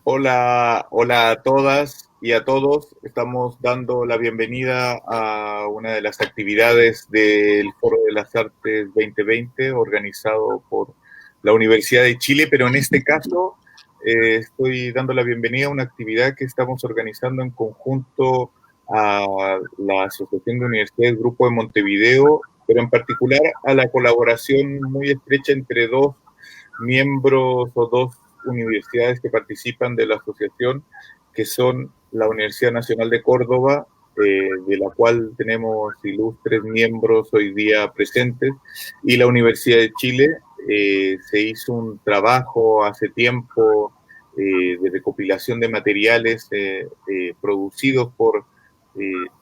Hola, hola a todas y a todos. Estamos dando la bienvenida a una de las actividades del Foro de las Artes 2020 organizado por la Universidad de Chile, pero en este caso estoy dando la bienvenida a una actividad que estamos organizando en conjunto a la Asociación de Universidades Grupo de Montevideo, pero en particular a la colaboración muy estrecha entre dos miembros o dos universidades que participan de la asociación, que son la Universidad Nacional de Córdoba, de la cual tenemos ilustres miembros hoy día presentes, y la Universidad de Chile. Se hizo un trabajo hace tiempo de recopilación de materiales producidos por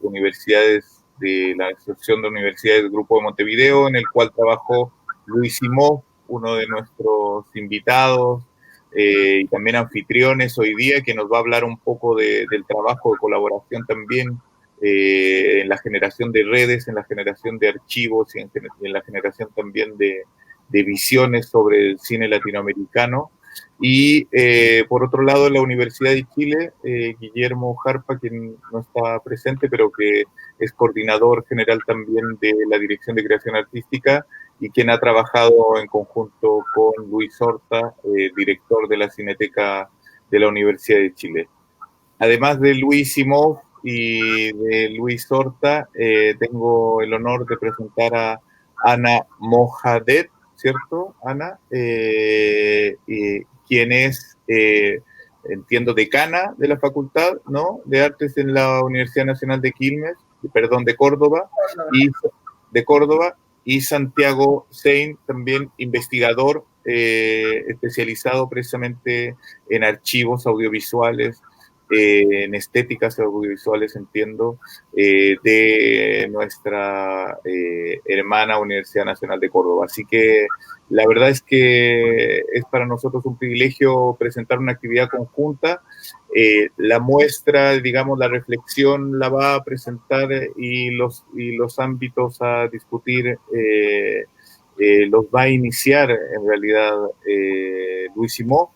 universidades de la Asociación de Universidades del Grupo de Montevideo, en el cual trabajó Luis Simó, uno de nuestros invitados y también anfitriones hoy día, que nos va a hablar un poco del trabajo de colaboración también en la generación de redes, en la generación de archivos y en la generación también de visiones sobre el cine latinoamericano. Y por otro lado, la Universidad de Chile, Guillermo Jarpa, quien no está presente, pero que es coordinador general también de la Dirección de Creación Artística, y quien ha trabajado en conjunto con Luis Horta, director de la Cineteca de la Universidad de Chile. Además de Luis Simov y de Luis Horta, tengo el honor de presentar a Ana Mohadet, ¿cierto, Ana? Quien es, entiendo, decana de la Facultad, ¿no?, de Artes en la Universidad Nacional de Quilmes, perdón, de Córdoba, y de Córdoba, y Santiago Sein, también investigador especializado precisamente en archivos audiovisuales, en estéticas audiovisuales, entiendo, de nuestra hermana Universidad Nacional de Córdoba. Así que la verdad es que es para nosotros un privilegio presentar una actividad conjunta. La muestra, digamos, la reflexión la va a presentar y los ámbitos a discutir los va a iniciar en realidad Luis Simó,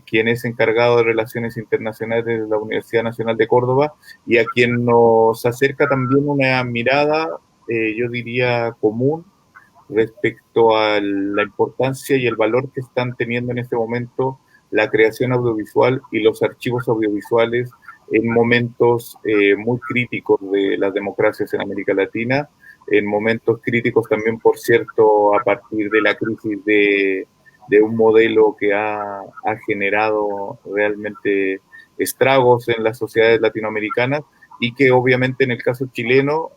quien es encargado de Relaciones Internacionales de la Universidad Nacional de Córdoba y a quien nos acerca también una mirada, yo diría, común respecto a la importancia y el valor que están teniendo en este momento la creación audiovisual y los archivos audiovisuales en momentos muy críticos de las democracias en América Latina, en momentos críticos también, por cierto, a partir de la crisis de un modelo que ha generado realmente estragos en las sociedades latinoamericanas y que obviamente en el caso chileno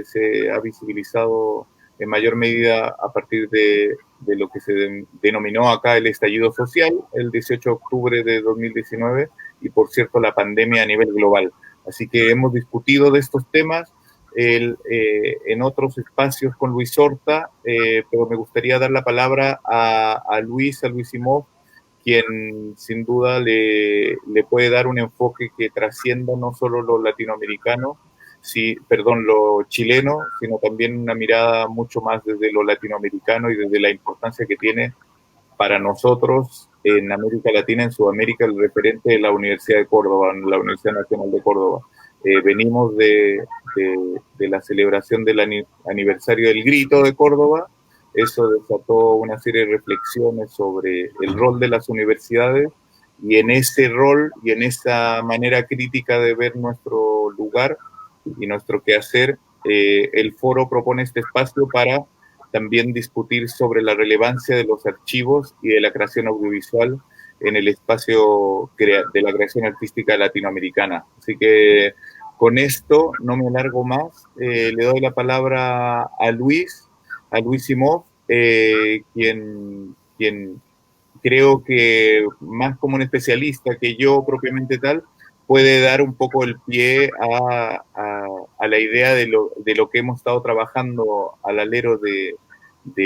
se ha visibilizado en mayor medida a partir de lo que se denominó acá el estallido social el 18 de octubre de 2019 y por cierto la pandemia a nivel global. Así que hemos discutido de estos temas en otros espacios con Luis Horta, pero me gustaría dar la palabra a Luis Simón, quien sin duda le puede dar un enfoque que trascienda no solo lo latinoamericano, sí, perdón, lo chileno, sino también una mirada mucho más desde lo latinoamericano y desde la importancia que tiene para nosotros en América Latina, en Sudamérica, el referente de la Universidad de Córdoba, la Universidad Nacional de Córdoba. Venimos de la celebración del aniversario del Grito de Córdoba. Eso desató una serie de reflexiones sobre el rol de las universidades y en ese rol y en esa manera crítica de ver nuestro lugar y nuestro quehacer, el foro propone este espacio para también discutir sobre la relevancia de los archivos y de la creación audiovisual en el espacio de la creación artística latinoamericana. Así que con esto no me alargo más, le doy la palabra a Luis Simov, quien creo que más como un especialista que yo propiamente tal, puede dar un poco el pie a la idea de lo que hemos estado trabajando al alero de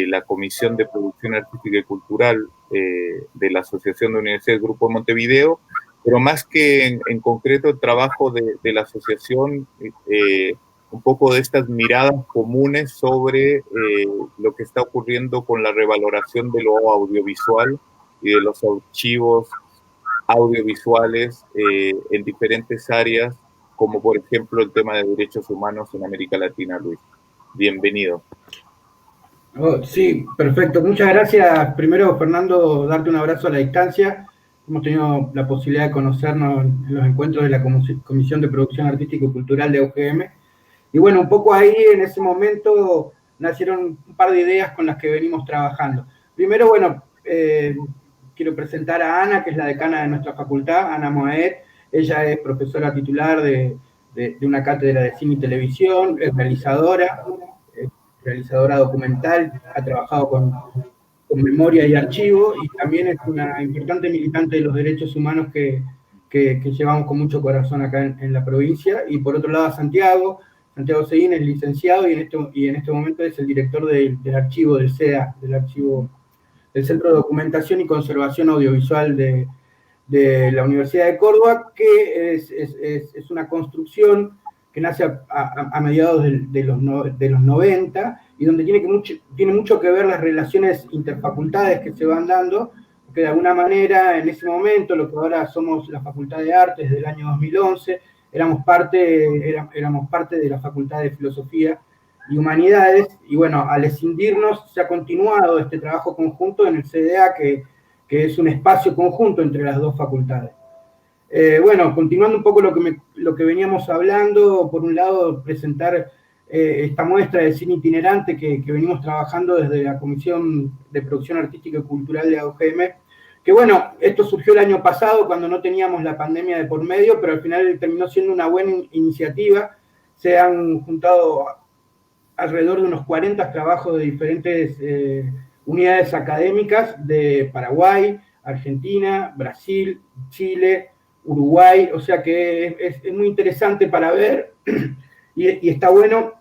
la Comisión de Producción Artística y Cultural de la Asociación de Universidades Grupo de Montevideo, pero más que en concreto el trabajo de la asociación, un poco de estas miradas comunes sobre lo que está ocurriendo con la revaloración de lo audiovisual y de los archivos audiovisuales en diferentes áreas, como por ejemplo el tema de derechos humanos en América Latina, Luis. Bienvenido. Oh, sí, perfecto. Muchas gracias. Primero, Fernando, darte un abrazo a la distancia. Hemos tenido la posibilidad de conocernos en los encuentros de la Comisión de Producción Artística y Cultural de UGM. Y bueno, un poco ahí en ese momento nacieron un par de ideas con las que venimos trabajando. Primero, bueno, quiero presentar a Ana, que es la decana de nuestra facultad, Ana Moaed. Ella es profesora titular de una cátedra de cine y televisión, es realizadora documental, ha trabajado con memoria y archivo, y también es una importante militante de los derechos humanos que llevamos con mucho corazón acá en la provincia. Y por otro lado, Santiago Seguín es licenciado y en este momento es el director del archivo del CEA, del archivo del Centro de Documentación y Conservación Audiovisual de la Universidad de Córdoba, que es una construcción que nace a mediados de los 90 y donde tiene mucho que ver las relaciones interfacultades que se van dando, que de alguna manera en ese momento, lo que ahora somos la Facultad de Artes desde el año 2011, éramos parte de la Facultad de Filosofía y Humanidades, y bueno, al escindirnos se ha continuado este trabajo conjunto en el CDA, que es un espacio conjunto entre las dos facultades. Bueno, continuando un poco lo que veníamos hablando, por un lado presentar esta muestra de cine itinerante que venimos trabajando desde la Comisión de Producción Artística y Cultural de UGM, que bueno, esto surgió el año pasado cuando no teníamos la pandemia de por medio, pero al final terminó siendo una buena iniciativa. Se han juntado alrededor de unos 40 trabajos de diferentes unidades académicas de Paraguay, Argentina, Brasil, Chile, Uruguay, o sea que es muy interesante para ver y está bueno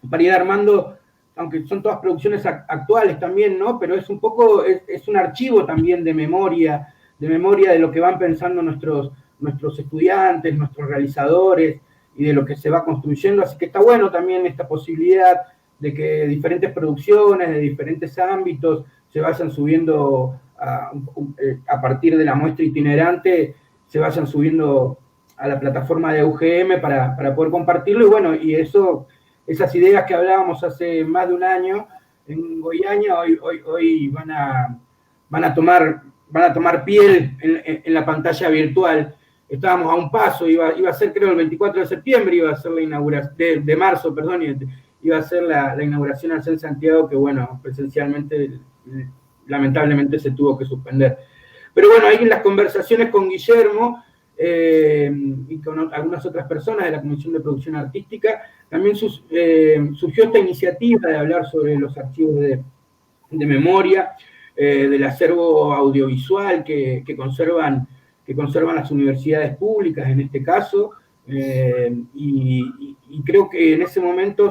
para ir armando, aunque son todas producciones actuales también, ¿no? Pero es un poco, es un archivo también de memoria de lo que van pensando nuestros estudiantes, nuestros realizadores y de lo que se va construyendo, así que está bueno también esta posibilidad de que diferentes producciones de diferentes ámbitos se vayan subiendo a partir de la muestra itinerante, se vayan subiendo a la plataforma de UGM para poder compartirlo, y bueno, y esas ideas que hablábamos hace más de un año en Goiânia, hoy van a tomar piel en la pantalla virtual. Estábamos a un paso, iba a ser creo el 24 de septiembre, iba a ser la inauguración, de marzo, perdón, iba a ser la inauguración al CEN Santiago, que bueno, presencialmente lamentablemente se tuvo que suspender. Pero bueno, ahí en las conversaciones con Guillermo y con algunas otras personas de la Comisión de Producción Artística, también surgió esta iniciativa de hablar sobre los archivos de memoria, del acervo audiovisual que conservan las universidades públicas en este caso, y creo que en ese momento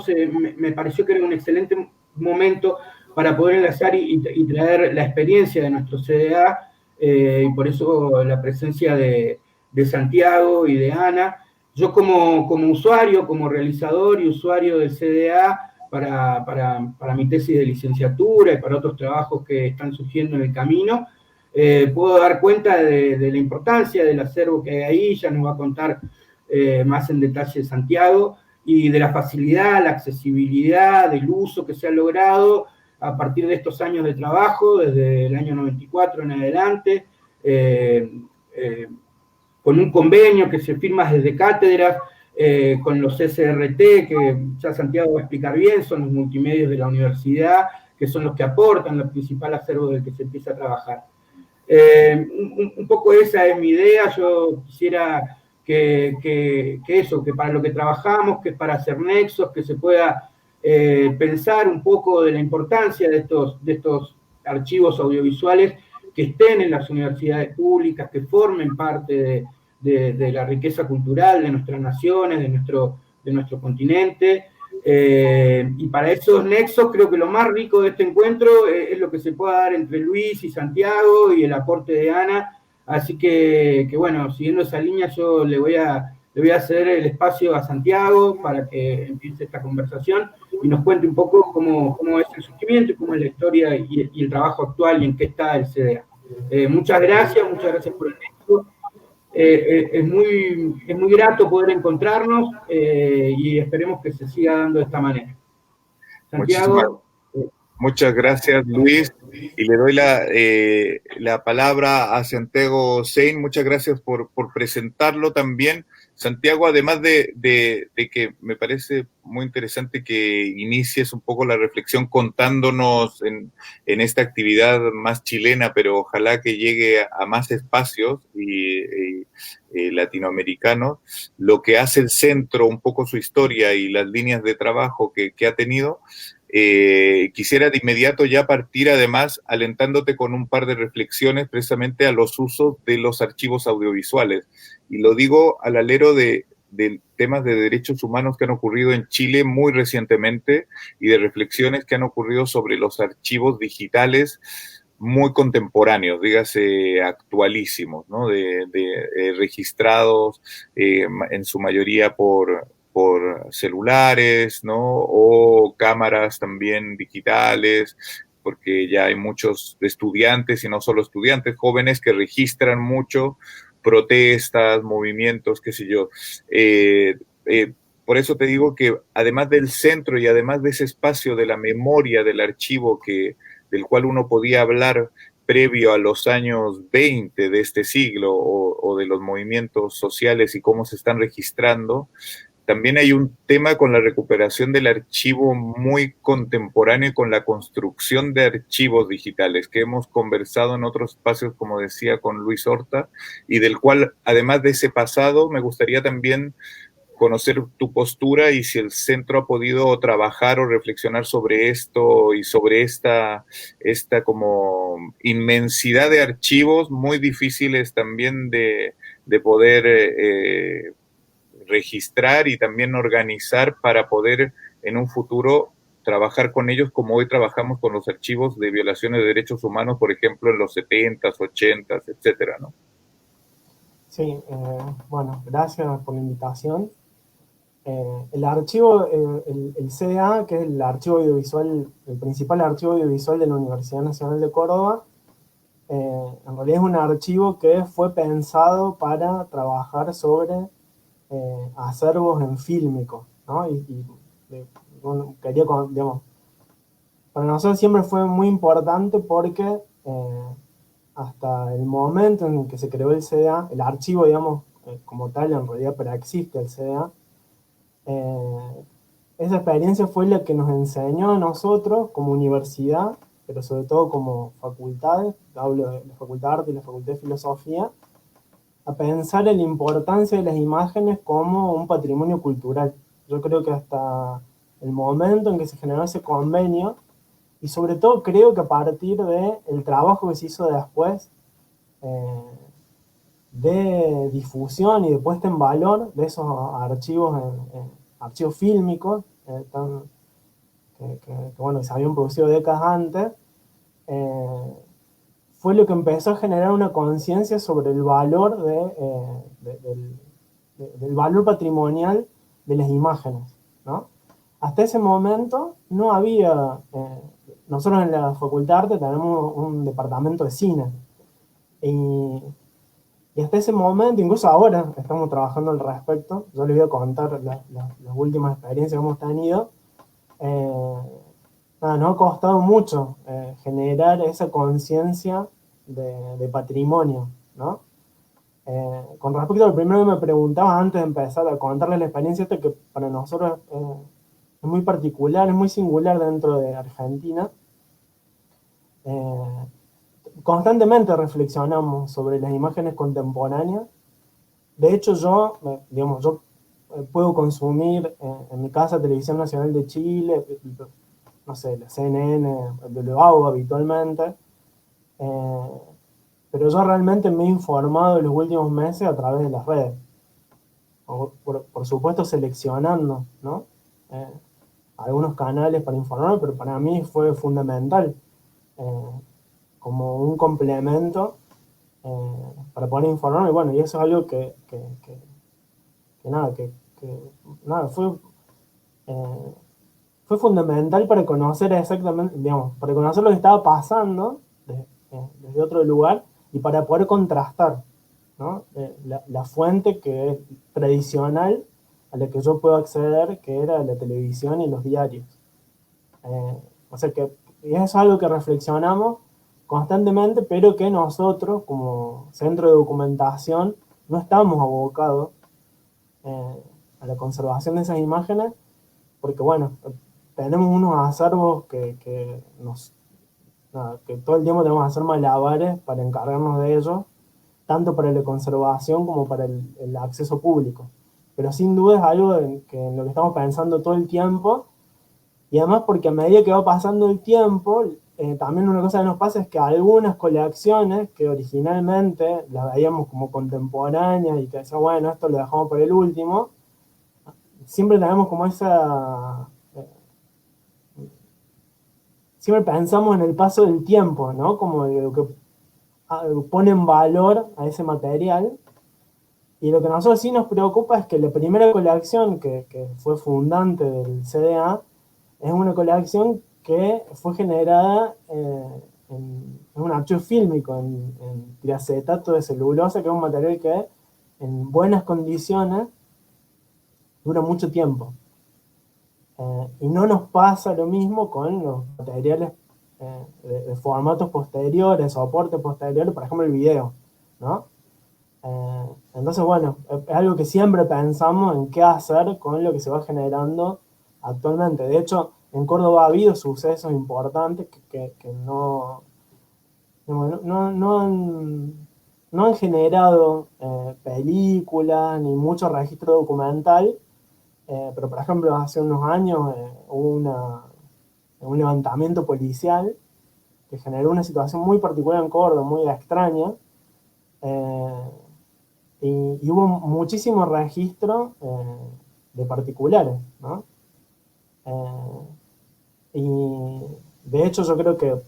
me pareció que era un excelente momento para poder enlazar y traer la experiencia de nuestro CDA, y por eso la presencia de Santiago y de Ana. Yo como usuario, como realizador y usuario del CDA, para mi tesis de licenciatura y para otros trabajos que están surgiendo en el camino, puedo dar cuenta de la importancia del acervo que hay ahí. Ya nos va a contar más en detalle Santiago, y de la facilidad, la accesibilidad, del uso que se ha logrado a partir de estos años de trabajo, desde el año 94 en adelante, con un convenio que se firma desde cátedras, con los SRT, que ya Santiago va a explicar bien, son los multimedios de la universidad, que son los que aportan el principal acervo del que se empieza a trabajar. Un poco esa es mi idea. Yo quisiera que para lo que trabajamos, que para hacer nexos, que se pueda pensar un poco de la importancia de estos archivos audiovisuales que estén en las universidades públicas, que formen parte de la riqueza cultural de nuestras naciones, de nuestro continente. Y para esos nexos creo que lo más rico de este encuentro es lo que se pueda dar entre Luis y Santiago y el aporte de Ana. Así que bueno, siguiendo esa línea, yo le voy a ceder el espacio a Santiago para que empiece esta conversación y nos cuente un poco cómo es el surgimiento y cómo es la historia y el trabajo actual y en qué está el CDA. Muchas gracias por el tiempo es muy grato poder encontrarnos y esperemos que se siga dando de esta manera. Muchísimas Santiago. Muchas gracias, Luis. Y le doy la palabra a Santiago Sein. Muchas gracias por presentarlo también. Santiago, además de que me parece muy interesante que inicies un poco la reflexión contándonos en esta actividad más chilena, pero ojalá que llegue a más espacios y latinoamericanos, lo que hace el centro, un poco su historia y las líneas de trabajo que ha tenido. Quisiera de inmediato ya partir además alentándote con un par de reflexiones precisamente a los usos de los archivos audiovisuales. Y lo digo al alero de temas de derechos humanos que han ocurrido en Chile muy recientemente y de reflexiones que han ocurrido sobre los archivos digitales muy contemporáneos, dígase actualísimos, ¿no? Registrados en su mayoría por celulares, ¿no? O cámaras también digitales, porque ya hay muchos estudiantes y no solo estudiantes, jóvenes que registran mucho protestas, movimientos, qué sé yo. Por eso te digo que además del centro y además de ese espacio de la memoria del archivo del cual uno podía hablar previo a los años 20 de este siglo o de los movimientos sociales y cómo se están registrando, también hay un tema con la recuperación del archivo muy contemporáneo y con la construcción de archivos digitales que hemos conversado en otros espacios, como decía, con Luis Horta, y del cual, además de ese pasado, me gustaría también conocer tu postura y si el centro ha podido trabajar o reflexionar sobre esto y sobre esta como inmensidad de archivos muy difíciles también de poder registrar y también organizar para poder en un futuro trabajar con ellos como hoy trabajamos con los archivos de violaciones de derechos humanos, por ejemplo, en los 70s, 80s, etcétera, ¿no? Sí, bueno, gracias por la invitación. El archivo, el CDA, que es el archivo audiovisual, el principal archivo audiovisual de la Universidad Nacional de Córdoba, en realidad es un archivo que fue pensado para trabajar sobre acervos en fílmico, ¿no? Bueno, quería, digamos, para nosotros siempre fue muy importante porque hasta el momento en el que se creó el CDA, el archivo, digamos, como tal, en realidad preexiste el CDA, esa experiencia fue la que nos enseñó a nosotros como universidad, pero sobre todo como facultades, hablo de la Facultad de Arte y la Facultad de Filosofía, a pensar en la importancia de las imágenes como un patrimonio cultural. Yo creo que hasta el momento en que se generó ese convenio, y sobre todo creo que a partir del trabajo que se hizo después, de difusión y de puesta en valor de esos archivos, archivos fílmicos, que bueno, se habían producido décadas antes, fue lo que empezó a generar una conciencia sobre el valor del valor patrimonial de las imágenes, ¿no? Hasta ese momento no había, nosotros en la Facultad de Arte tenemos un departamento de cine, y hasta ese momento, incluso ahora estamos trabajando al respecto, yo les voy a contar las últimas experiencias que hemos tenido. Nos ha costado mucho generar esa conciencia de patrimonio, ¿no? Con respecto al primero que me preguntabas antes de empezar a contarles la experiencia esta, que para nosotros es muy particular, es muy singular dentro de Argentina. Constantemente reflexionamos sobre las imágenes contemporáneas. De hecho, yo puedo consumir en mi casa Televisión Nacional de Chile, no sé, la CNN, lo hago habitualmente, pero yo realmente me he informado en los últimos meses a través de las redes, por supuesto seleccionando, ¿no? Algunos canales para informarme, pero para mí fue fundamental como un complemento para poder informarme. Bueno, y eso es algo que fue fundamental para conocer exactamente, digamos, para conocer lo que estaba pasando desde otro lugar y para poder contrastar. ¿no? La fuente que es tradicional a la que yo puedo acceder, que era la televisión y los diarios. O sea que es algo que reflexionamos constantemente, pero que nosotros, como centro de documentación, no estamos abocados a la conservación de esas imágenes, porque bueno, tenemos unos acervos que todo el tiempo tenemos que hacer malabares para encargarnos de ellos, tanto para la conservación como para el acceso público. Pero sin duda es algo en lo que estamos pensando todo el tiempo, y además porque a medida que va pasando el tiempo, también una cosa que nos pasa es que algunas colecciones que originalmente las veíamos como contemporáneas y que decíamos, bueno, esto lo dejamos por el último, siempre tenemos como siempre pensamos en el paso del tiempo, ¿no? Como lo que pone en valor a ese material. Y lo que a nosotros sí nos preocupa es que la primera colección que fue fundante del CDA es una colección que fue generada en un archivo fílmico, en triacetato de celulosa, que es un material que en buenas condiciones dura mucho tiempo. Y no nos pasa lo mismo con los materiales de formatos posteriores, soportes posteriores, por ejemplo el video, ¿no? Entonces, bueno, es algo que siempre pensamos en qué hacer con lo que se va generando actualmente. De hecho, en Córdoba ha habido sucesos importantes que no han generado películas ni mucho registro documental, pero por ejemplo hace unos años hubo un levantamiento policial que generó una situación muy particular en Córdoba, muy extraña, eh, y hubo muchísimo registro de particulares, ¿no? Y de hecho yo creo que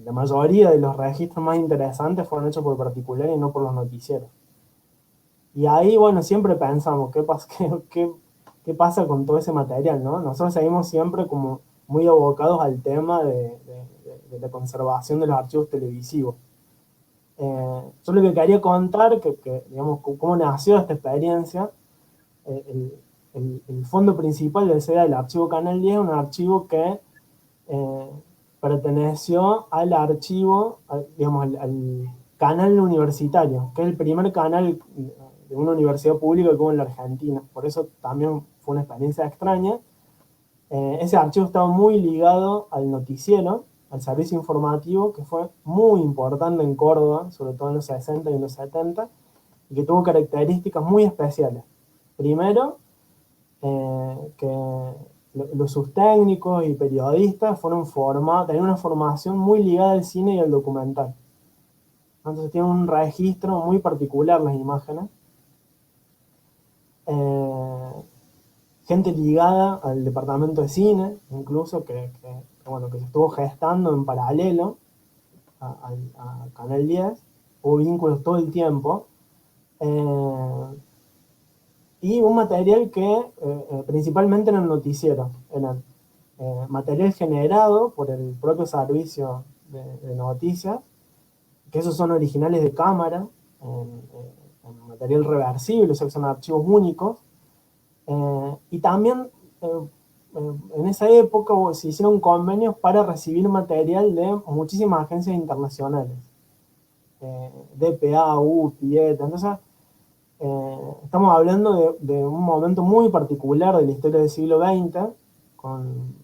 la mayoría de los registros más interesantes fueron hechos por particulares y no por los noticieros. Y ahí, bueno, siempre pensamos, ¿qué pasa con todo ese material, no? Nosotros seguimos siempre como muy abocados al tema de la conservación de los archivos televisivos. Yo lo que quería contar, digamos, cómo nació esta experiencia, el fondo principal del CDA, el archivo Canal 10, es un archivo que eh, perteneció al archivo, digamos, al canal universitario, que es el primer canal de una universidad pública que hubo en la Argentina. Por eso también fue una experiencia extraña. Ese archivo estaba muy ligado al noticiero, al servicio informativo, que fue muy importante en Córdoba, sobre todo en los 60 y en los 70, y que tuvo características muy especiales. Primero, que sus técnicos y periodistas tenían una formación muy ligada al cine y al documental. Entonces tienen un registro muy particular las imágenes. Gente ligada al departamento de cine, incluso, bueno, que se estuvo gestando en paralelo a Canal 10. Hubo vínculos todo el tiempo. Y un material que principalmente en el noticiero, eran material generado por el propio servicio de noticias, que esos son originales de cámara, en material reversible, o sea que son archivos únicos, y también en esa época se hicieron convenios para recibir material de muchísimas agencias internacionales, DPA, UPI, ETA. Entonces, estamos hablando de un momento muy particular de la historia del siglo XX, con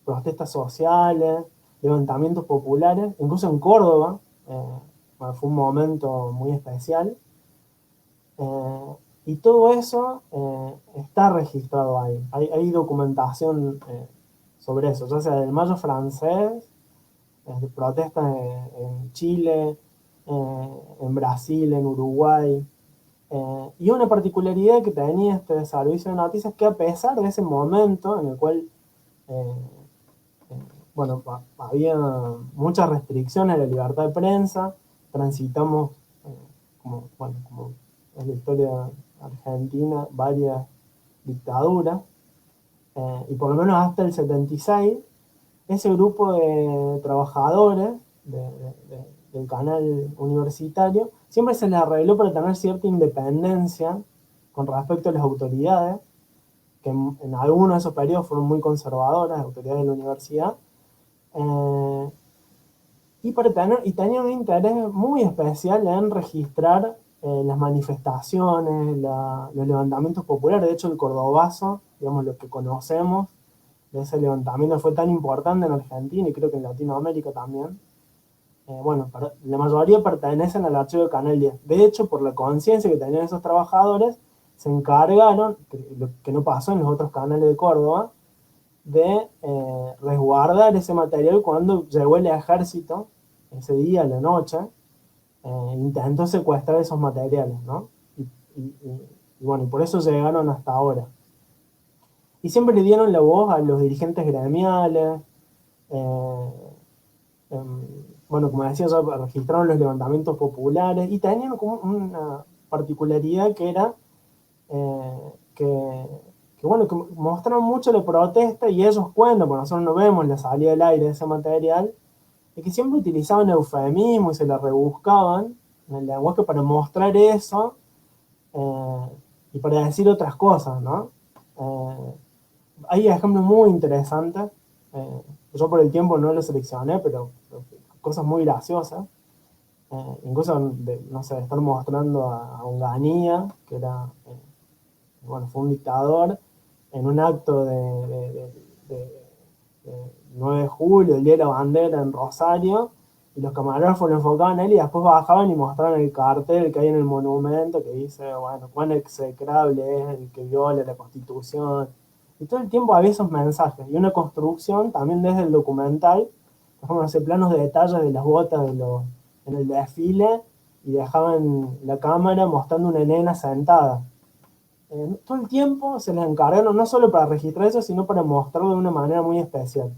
protestas sociales, levantamientos populares, incluso en Córdoba, fue un momento muy especial. Y todo eso está registrado ahí. Hay documentación sobre eso, ya sea del Mayo francés, de protestas en Chile, en Brasil, en Uruguay. Y una particularidad que tenía este servicio de noticias, que a pesar de ese momento en el cual bueno, había muchas restricciones a la libertad de prensa, transitamos, como es la historia argentina, varias dictaduras, y por lo menos hasta el 76, ese grupo de trabajadores del canal universitario, siempre se le arregló para tener cierta independencia con respecto a las autoridades, que en algunos de esos periodos fueron muy conservadoras, las autoridades de la universidad, y tenía un interés muy especial en registrar las manifestaciones, los levantamientos populares. De hecho, el cordobazo, digamos, lo que conocemos de ese levantamiento fue tan importante en Argentina y creo que en Latinoamérica también. Bueno, la mayoría pertenecen al archivo de Canal 10. De hecho, por la conciencia que tenían esos trabajadores, se encargaron, lo que no pasó en los otros canales de Córdoba, de resguardar ese material cuando llegó el ejército, ese día, a la noche, intentó secuestrar esos materiales, ¿no? Y bueno, y por eso llegaron hasta ahora. Y siempre le dieron la voz a los dirigentes gremiales, bueno, como decía yo, registraron los levantamientos populares y tenían como una particularidad que era que bueno, que mostraron mucho la protesta y ellos cuentan, porque nosotros no vemos la salida del aire de ese material, es que siempre utilizaban eufemismo y se la rebuscaban en el lenguaje para mostrar eso y para decir otras cosas, ¿no? Hay ejemplos muy interesantes, yo por el tiempo no los seleccioné, pero cosas muy graciosas, incluso de, no sé, estar mostrando a Onganía, que era, bueno, fue un dictador, en un acto de 9 de julio, el Día de la Bandera en Rosario, y los camarógrafos lo enfocaban a él y después bajaban y mostraban el cartel que hay en el monumento que dice, bueno, cuán execrable es el que viola la Constitución. Y todo el tiempo había esos mensajes. Y una construcción también desde el documental, por ejemplo, hace planos de detalles de las botas en el desfile y dejaban la cámara mostrando una nena sentada. Todo el tiempo se les encargaron no solo para registrar eso, sino para mostrarlo de una manera muy especial.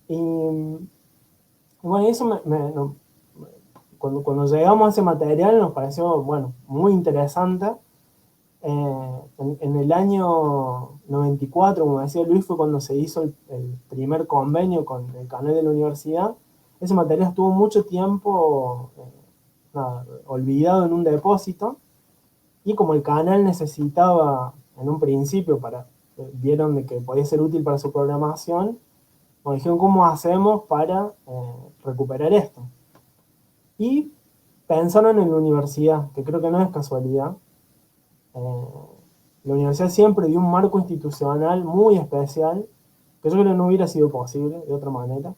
Y bueno, eso cuando llegamos a ese material nos pareció, bueno, muy interesante. En el año 94, como decía Luis, fue cuando se hizo el primer convenio con el canal de la universidad. Ese material estuvo mucho tiempo olvidado en un depósito, y como el canal necesitaba, en un principio, vieron de que podía ser útil para su programación, nos dijeron cómo hacemos para recuperar esto. Y pensaron en la universidad, que creo que no es casualidad. La universidad siempre dio un marco institucional muy especial, que yo creo que no hubiera sido posible de otra manera.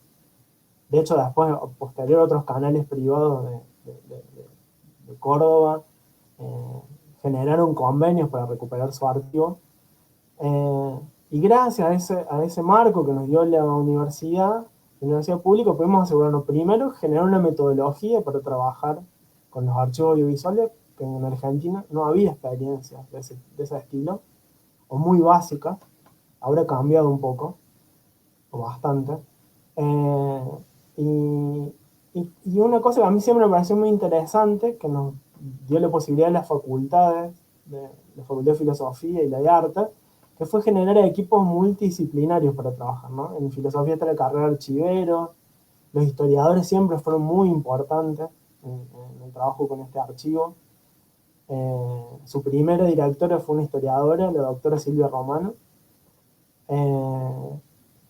De hecho, después, posterior, otros canales privados de Córdoba generaron convenios para recuperar su archivo. Y gracias a ese marco que nos dio la universidad pública, pudimos asegurarnos primero generar una metodología para trabajar con los archivos audiovisuales, que en Argentina no había experiencias de ese estilo, o muy básicas. Ahora ha cambiado un poco, o bastante. Y una cosa que a mí siempre me pareció muy interesante, que nos dio la posibilidad a las facultades, de la Facultad de Filosofía y la de Arte, que fue generar equipos multidisciplinarios para trabajar, ¿no? En filosofía está la carrera de archivero, los historiadores siempre fueron muy importantes en el trabajo con este archivo. Su primera directora fue una historiadora, la doctora Silvia Romano.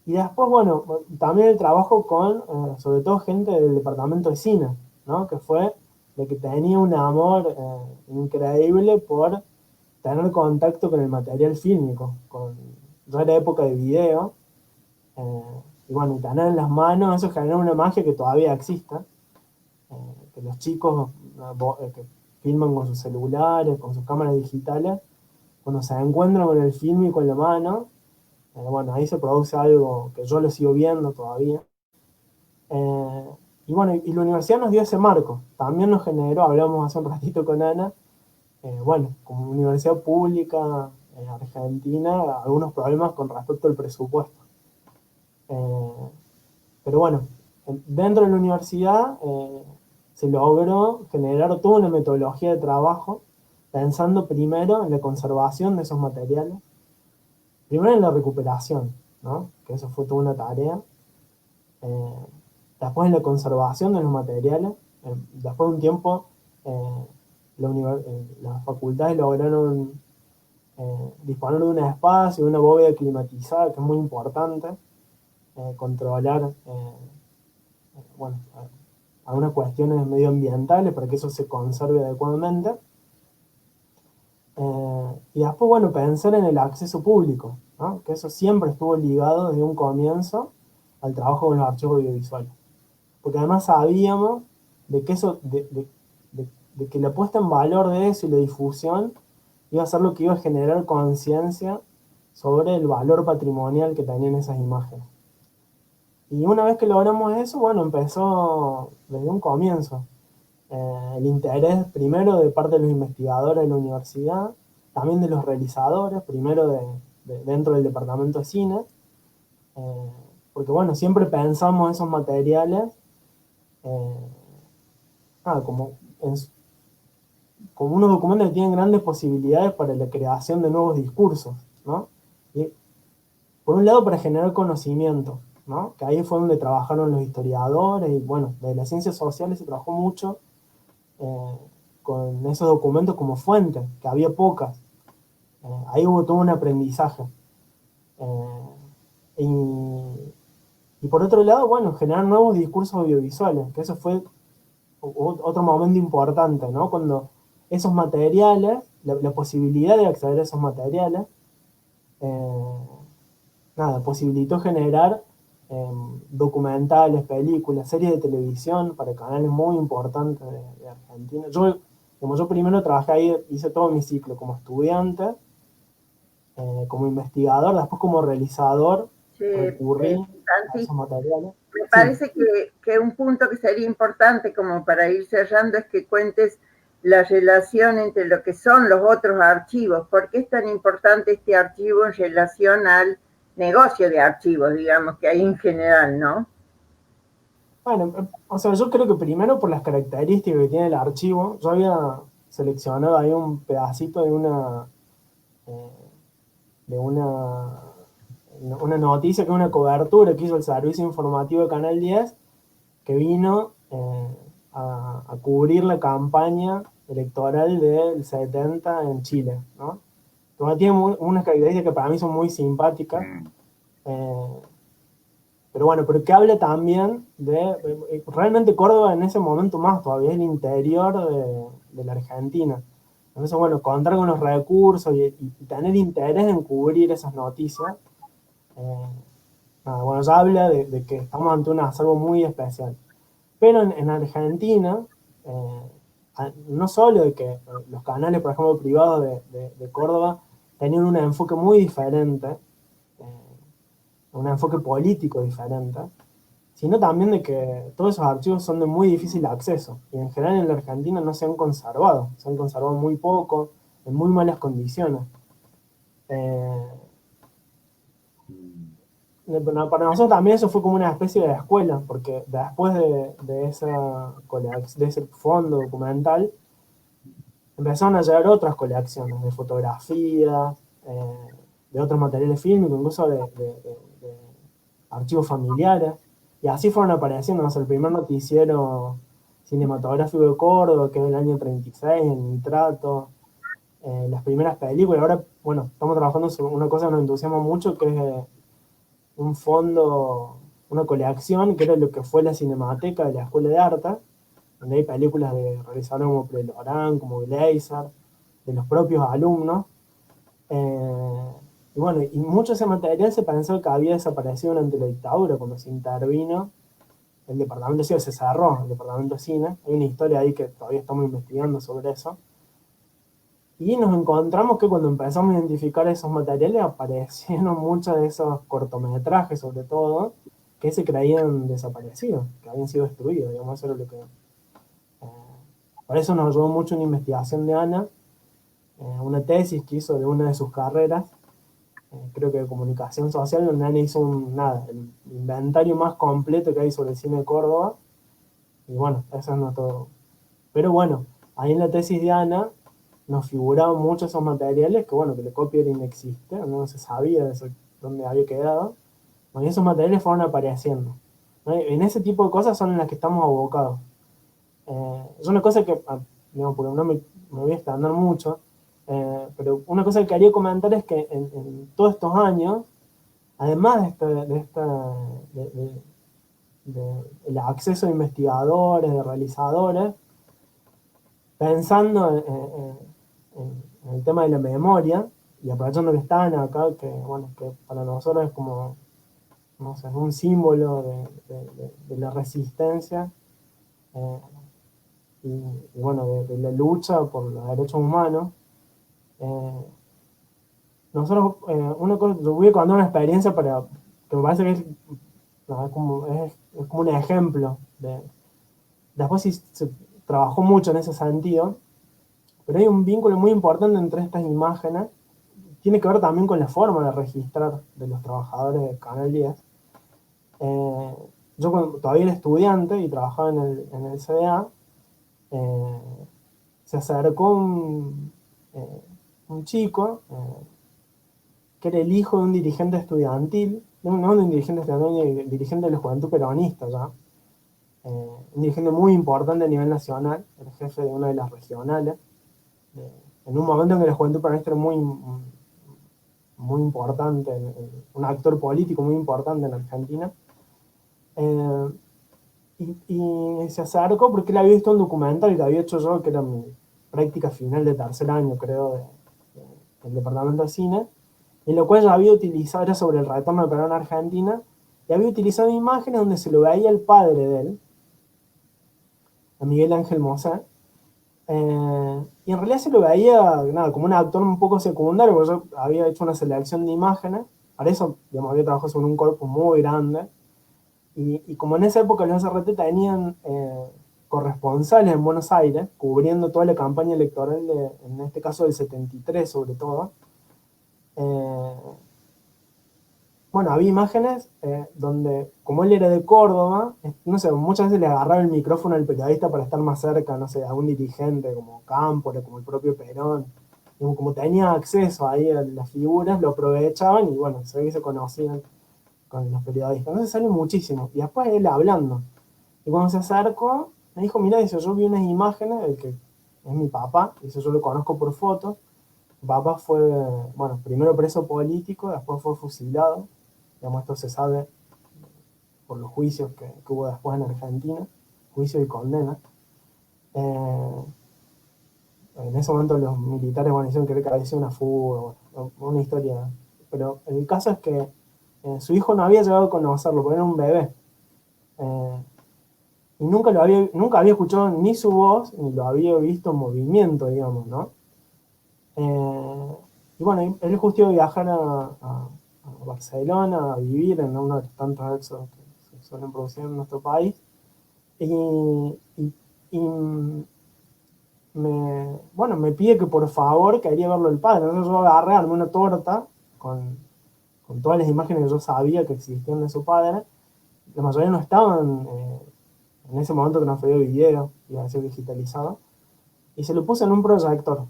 Y después, bueno, también el trabajo con, sobre todo, gente del departamento de cine, ¿no? Que fue de que tenía un amor increíble por tener contacto con el material fílmico. Ya era época de video, y bueno, tener en las manos, eso genera una magia que todavía existe, que los chicos que filman con sus celulares, con sus cámaras digitales, cuando se encuentran con el fílmico en la mano, bueno, ahí se produce algo que yo lo sigo viendo todavía. Y bueno, y la universidad nos dio ese marco, también nos generó, hablamos hace un ratito con Ana, bueno, como universidad pública en Argentina, algunos problemas con respecto al presupuesto. Pero bueno, dentro de la universidad se logró generar toda una metodología de trabajo, pensando primero en la conservación de esos materiales, primero en la recuperación, ¿no? Que eso fue toda una tarea, Eh, Después en la conservación de los materiales, después de un tiempo, eh, las facultades lograron disponer de un espacio, de una bóveda climatizada, que es muy importante, controlar bueno, algunas cuestiones medioambientales para que eso se conserve adecuadamente. Y después, bueno, pensar en el acceso público, ¿no? Que eso siempre estuvo ligado desde un comienzo al trabajo con los archivos audiovisuales. Porque además sabíamos de que eso, de que la puesta en valor de eso y la difusión iba a ser lo que iba a generar conciencia sobre el valor patrimonial que tenían esas imágenes. Y una vez que logramos eso, bueno, empezó desde un comienzo el interés primero de parte de los investigadores de la universidad, también de los realizadores, primero dentro del departamento de cine, eh, porque bueno, siempre pensamos esos materiales eh, como, como unos documentos que tienen grandes posibilidades para la creación de nuevos discursos, ¿no? Y, por un lado, para generar conocimiento, ¿no? Que ahí fue donde trabajaron los historiadores y bueno, de las ciencias sociales se trabajó mucho eh, con esos documentos como fuente, que había pocas. Ahí hubo todo un aprendizaje. Eh, y, y por otro lado, bueno, generar nuevos discursos audiovisuales, que eso fue otro momento importante, ¿no? Cuando esos materiales, la posibilidad de acceder a esos materiales, eh, nada, posibilitó generar documentales, películas, series de televisión para canales muy importantes de Argentina. Como yo primero trabajé ahí, hice todo mi ciclo como estudiante, como investigador, después como realizador, Sí, recurrí a Santi, esos materiales. me Sí. parece que un punto que sería importante como para ir cerrando es que cuentes la relación entre lo que son los otros archivos. ¿Por qué es tan importante este archivo en relación al negocio de archivos, digamos, que hay en general, ¿no? Bueno, o sea, yo creo que primero por las características que tiene el archivo, yo había seleccionado ahí un pedacito eh, de una noticia, que es una cobertura que hizo el servicio informativo de Canal 10, que vino a cubrir la campaña electoral del 70 en Chile, ¿no? Entonces tiene unas características que para mí son muy simpáticas. Eh, pero bueno, pero que habla también realmente Córdoba en ese momento más todavía es el interior de la Argentina. Entonces, bueno, contar con los recursos y tener interés en cubrir esas noticias, eh, nada, bueno, ya habla de que estamos ante un acervo muy especial. Pero en Argentina, eh, no solo de que los canales, por ejemplo, privados de Córdoba tenían un enfoque muy diferente, eh, un enfoque político diferente, sino también de que todos esos archivos son de muy difícil acceso y en general en la Argentina no se han conservado muy poco, en muy malas condiciones. Eh, para nosotros también eso fue como una especie de escuela, porque después de ese fondo documental empezaron a llegar otras colecciones de fotografías, de otros materiales fílmicos, incluso de archivos familiares. Y así fueron apareciendo, ¿no? El primer noticiero cinematográfico de Córdoba, que es del año 36, el Nitrato, las primeras películas. Ahora, bueno, estamos trabajando sobre una cosa que nos entusiasma mucho, que es un fondo, una colección, que era lo que fue la Cinemateca de la Escuela de Arte, donde hay películas de realizadores como Prelorán, como Glazer, de los propios alumnos. Y bueno, y mucho de ese material se pensó que había desaparecido durante la dictadura, cuando se intervino el departamento de cine, se cerró el departamento de cine. Hay una historia ahí que todavía estamos investigando sobre eso. Y nos encontramos que cuando empezamos a identificar esos materiales aparecieron muchos de esos cortometrajes, sobre todo, que se creían desaparecidos, que habían sido destruidos, digamos, eso era lo que... por eso nos ayudó mucho una investigación de Ana, una tesis que hizo de una de sus carreras, creo que de comunicación social, donde Ana hizo el inventario más completo que hay sobre el cine de Córdoba. Y bueno, eso es nuestro... Pero bueno, ahí en la tesis de Ana nos figuraban muchos esos materiales que, bueno, que la copia era inexistente, no se sabía de eso, dónde había quedado. Bueno, y esos materiales fueron apareciendo. ¿no? En ese tipo de cosas son en las que estamos abocados. Es una cosa que, digamos, porque no me voy a extender mucho, pero una cosa que quería comentar es que en todos estos años, además el acceso a investigadores, de realizadores, pensando en el tema de la memoria, y aprovechando que están acá, que bueno, que para nosotros es como, no sé, es un símbolo de la resistencia, y bueno, de la lucha por los derechos humanos. Nosotros, una cosa, yo voy a contar una experiencia que me parece que no, es como un ejemplo. Después sí se trabajó mucho en ese sentido, pero hay un vínculo muy importante entre estas imágenes. Tiene que ver también con la forma de registrar de los trabajadores de Canal 10. Yo cuando todavía era estudiante y trabajaba en el CDA, se acercó un chico que era el hijo de un dirigente estudiantil, no de un dirigente estudiantil, un dirigente de la Juventud Peronista ya, un dirigente muy importante a nivel nacional, el jefe de una de las regionales, en un momento en que la Juventud Peronista era muy importante, un actor político muy importante en Argentina. Y se acercó porque él había visto un documental que había hecho yo, que era mi práctica final de tercer año, creo, del departamento de cine, en lo cual ya había utilizado, era sobre el retorno de Perón a Argentina, y había utilizado imágenes donde se lo veía el padre de él, a Miguel Ángel Mosé, y en realidad se lo veía nada, como un actor un poco secundario, porque yo había hecho una selección de imágenes, para eso, digamos, había trabajado sobre un corpus muy grande, y como en esa época los SRT tenían corresponsales en Buenos Aires, cubriendo toda la campaña electoral, en este caso del 73 sobre todo, bueno, había imágenes donde, como él era de Córdoba, no sé, muchas veces le agarraba el micrófono al periodista para estar más cerca, no sé, a un dirigente como Cámpora, como el propio Perón. Y como tenía acceso ahí a las figuras, lo aprovechaban y bueno, se ve que se conocían con los periodistas. Entonces sale muchísimo. Y después él hablando. Y cuando se acercó, me dijo, mirá, dice, yo vi unas imágenes, el que es mi papá, dice, yo lo conozco por fotos. Mi papá fue, bueno, primero preso político, después fue fusilado. Digamos, esto se sabe por los juicios que hubo después en Argentina, juicios y condenas. En ese momento los militares, bueno, hicieron creer que había sido una fuga, bueno, una historia. Pero el caso es que su hijo no había llegado a conocerlo, porque era un bebé. Y nunca había escuchado ni su voz, ni lo había visto en movimiento, digamos, ¿no? Y bueno, él justo iba a viajar a Barcelona a vivir en uno de los tantos éxodos que se suelen producir en nuestro país. Y me pide que por favor quería verlo el padre. Entonces yo agarré, armé una torta con todas las imágenes que yo sabía que existían de su padre. La mayoría no estaban en ese momento que no fue video, iba a ser digitalizado. Y se lo puse en un proyector.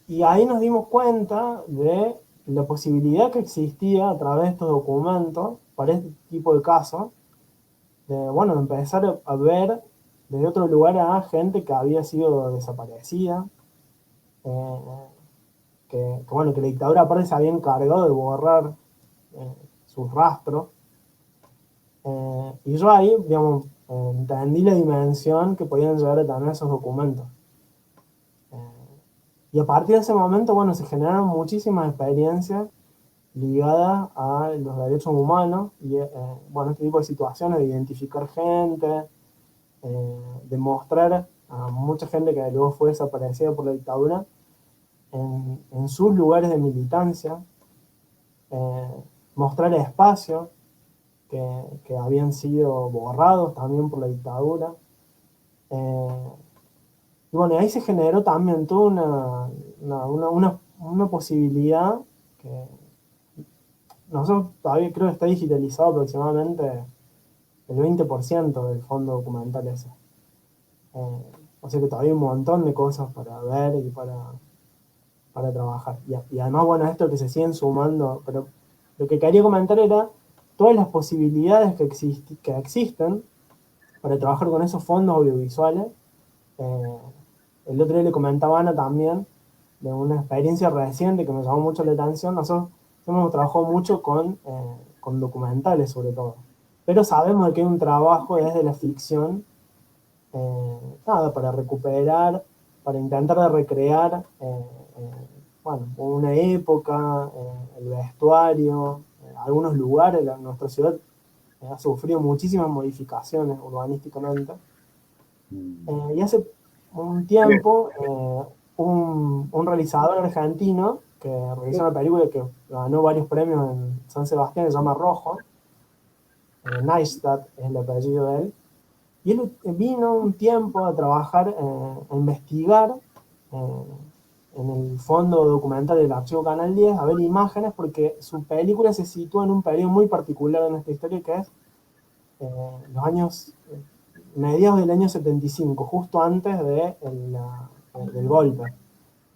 Y ahí nos dimos cuenta de la posibilidad que existía a través de estos documentos para este tipo de casos, de, bueno, empezar a ver desde otro lugar a gente que había sido desaparecida, bueno, que la dictadura aparte se había encargado de borrar sus rastros. Y yo ahí, digamos, entendí la dimensión que podían llegar a tener esos documentos. Y a partir de ese momento, bueno, se generaron muchísimas experiencias ligadas a los derechos humanos y, bueno, este tipo de situaciones de identificar gente, de mostrar a mucha gente que luego fue desaparecida por la dictadura en sus lugares de militancia, mostrar espacios que habían sido borrados también por la dictadura. Y bueno, ahí se generó también toda una posibilidad que nosotros todavía creo que está digitalizado aproximadamente el 20% del fondo documental ese. O sea que todavía hay un montón de cosas para ver y para trabajar. Y además, bueno, esto que se siguen sumando, pero lo que quería comentar era todas las posibilidades que existen para trabajar con esos fondos audiovisuales. El otro día le comentaba a Ana también de una experiencia reciente que me llamó mucho la atención. Nosotros hemos trabajado mucho con documentales sobre todo, pero sabemos de que hay un trabajo desde la ficción, para recuperar, para intentar de recrear bueno, una época, el vestuario, algunos lugares. Nuestra ciudad ha sufrido muchísimas modificaciones urbanísticamente. Y hace un tiempo, un realizador argentino que realizó una película que ganó varios premios en San Sebastián, se llama Rojo, Neistat es el apellido de él, y él vino un tiempo a trabajar, a investigar en el fondo documental del Archivo Canal 10, a ver imágenes, porque su película se sitúa en un periodo muy particular de nuestra historia, que es los años, mediados del año 75, justo antes del golpe.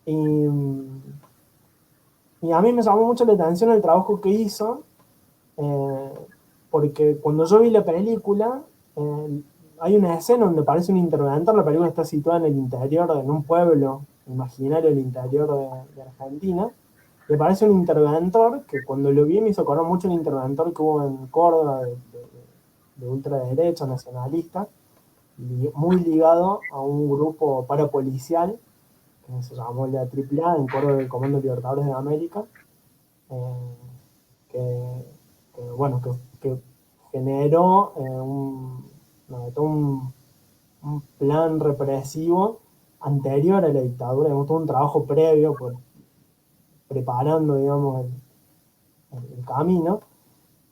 Y a mí me llamó mucho la atención el trabajo que hizo, porque cuando yo vi la película, hay una escena donde aparece un interventor. La película está situada en el interior, en un pueblo imaginario del interior de Argentina, y aparece un interventor que cuando lo vi me hizo acordar mucho un interventor que hubo en Córdoba de ultraderecha, nacionalista, muy ligado a un grupo parapolicial que se llamó la AAA, en Córdoba, el Comando Libertadores de América, bueno, que generó todo un plan represivo anterior a la dictadura, todo un trabajo previo preparando, digamos, el camino.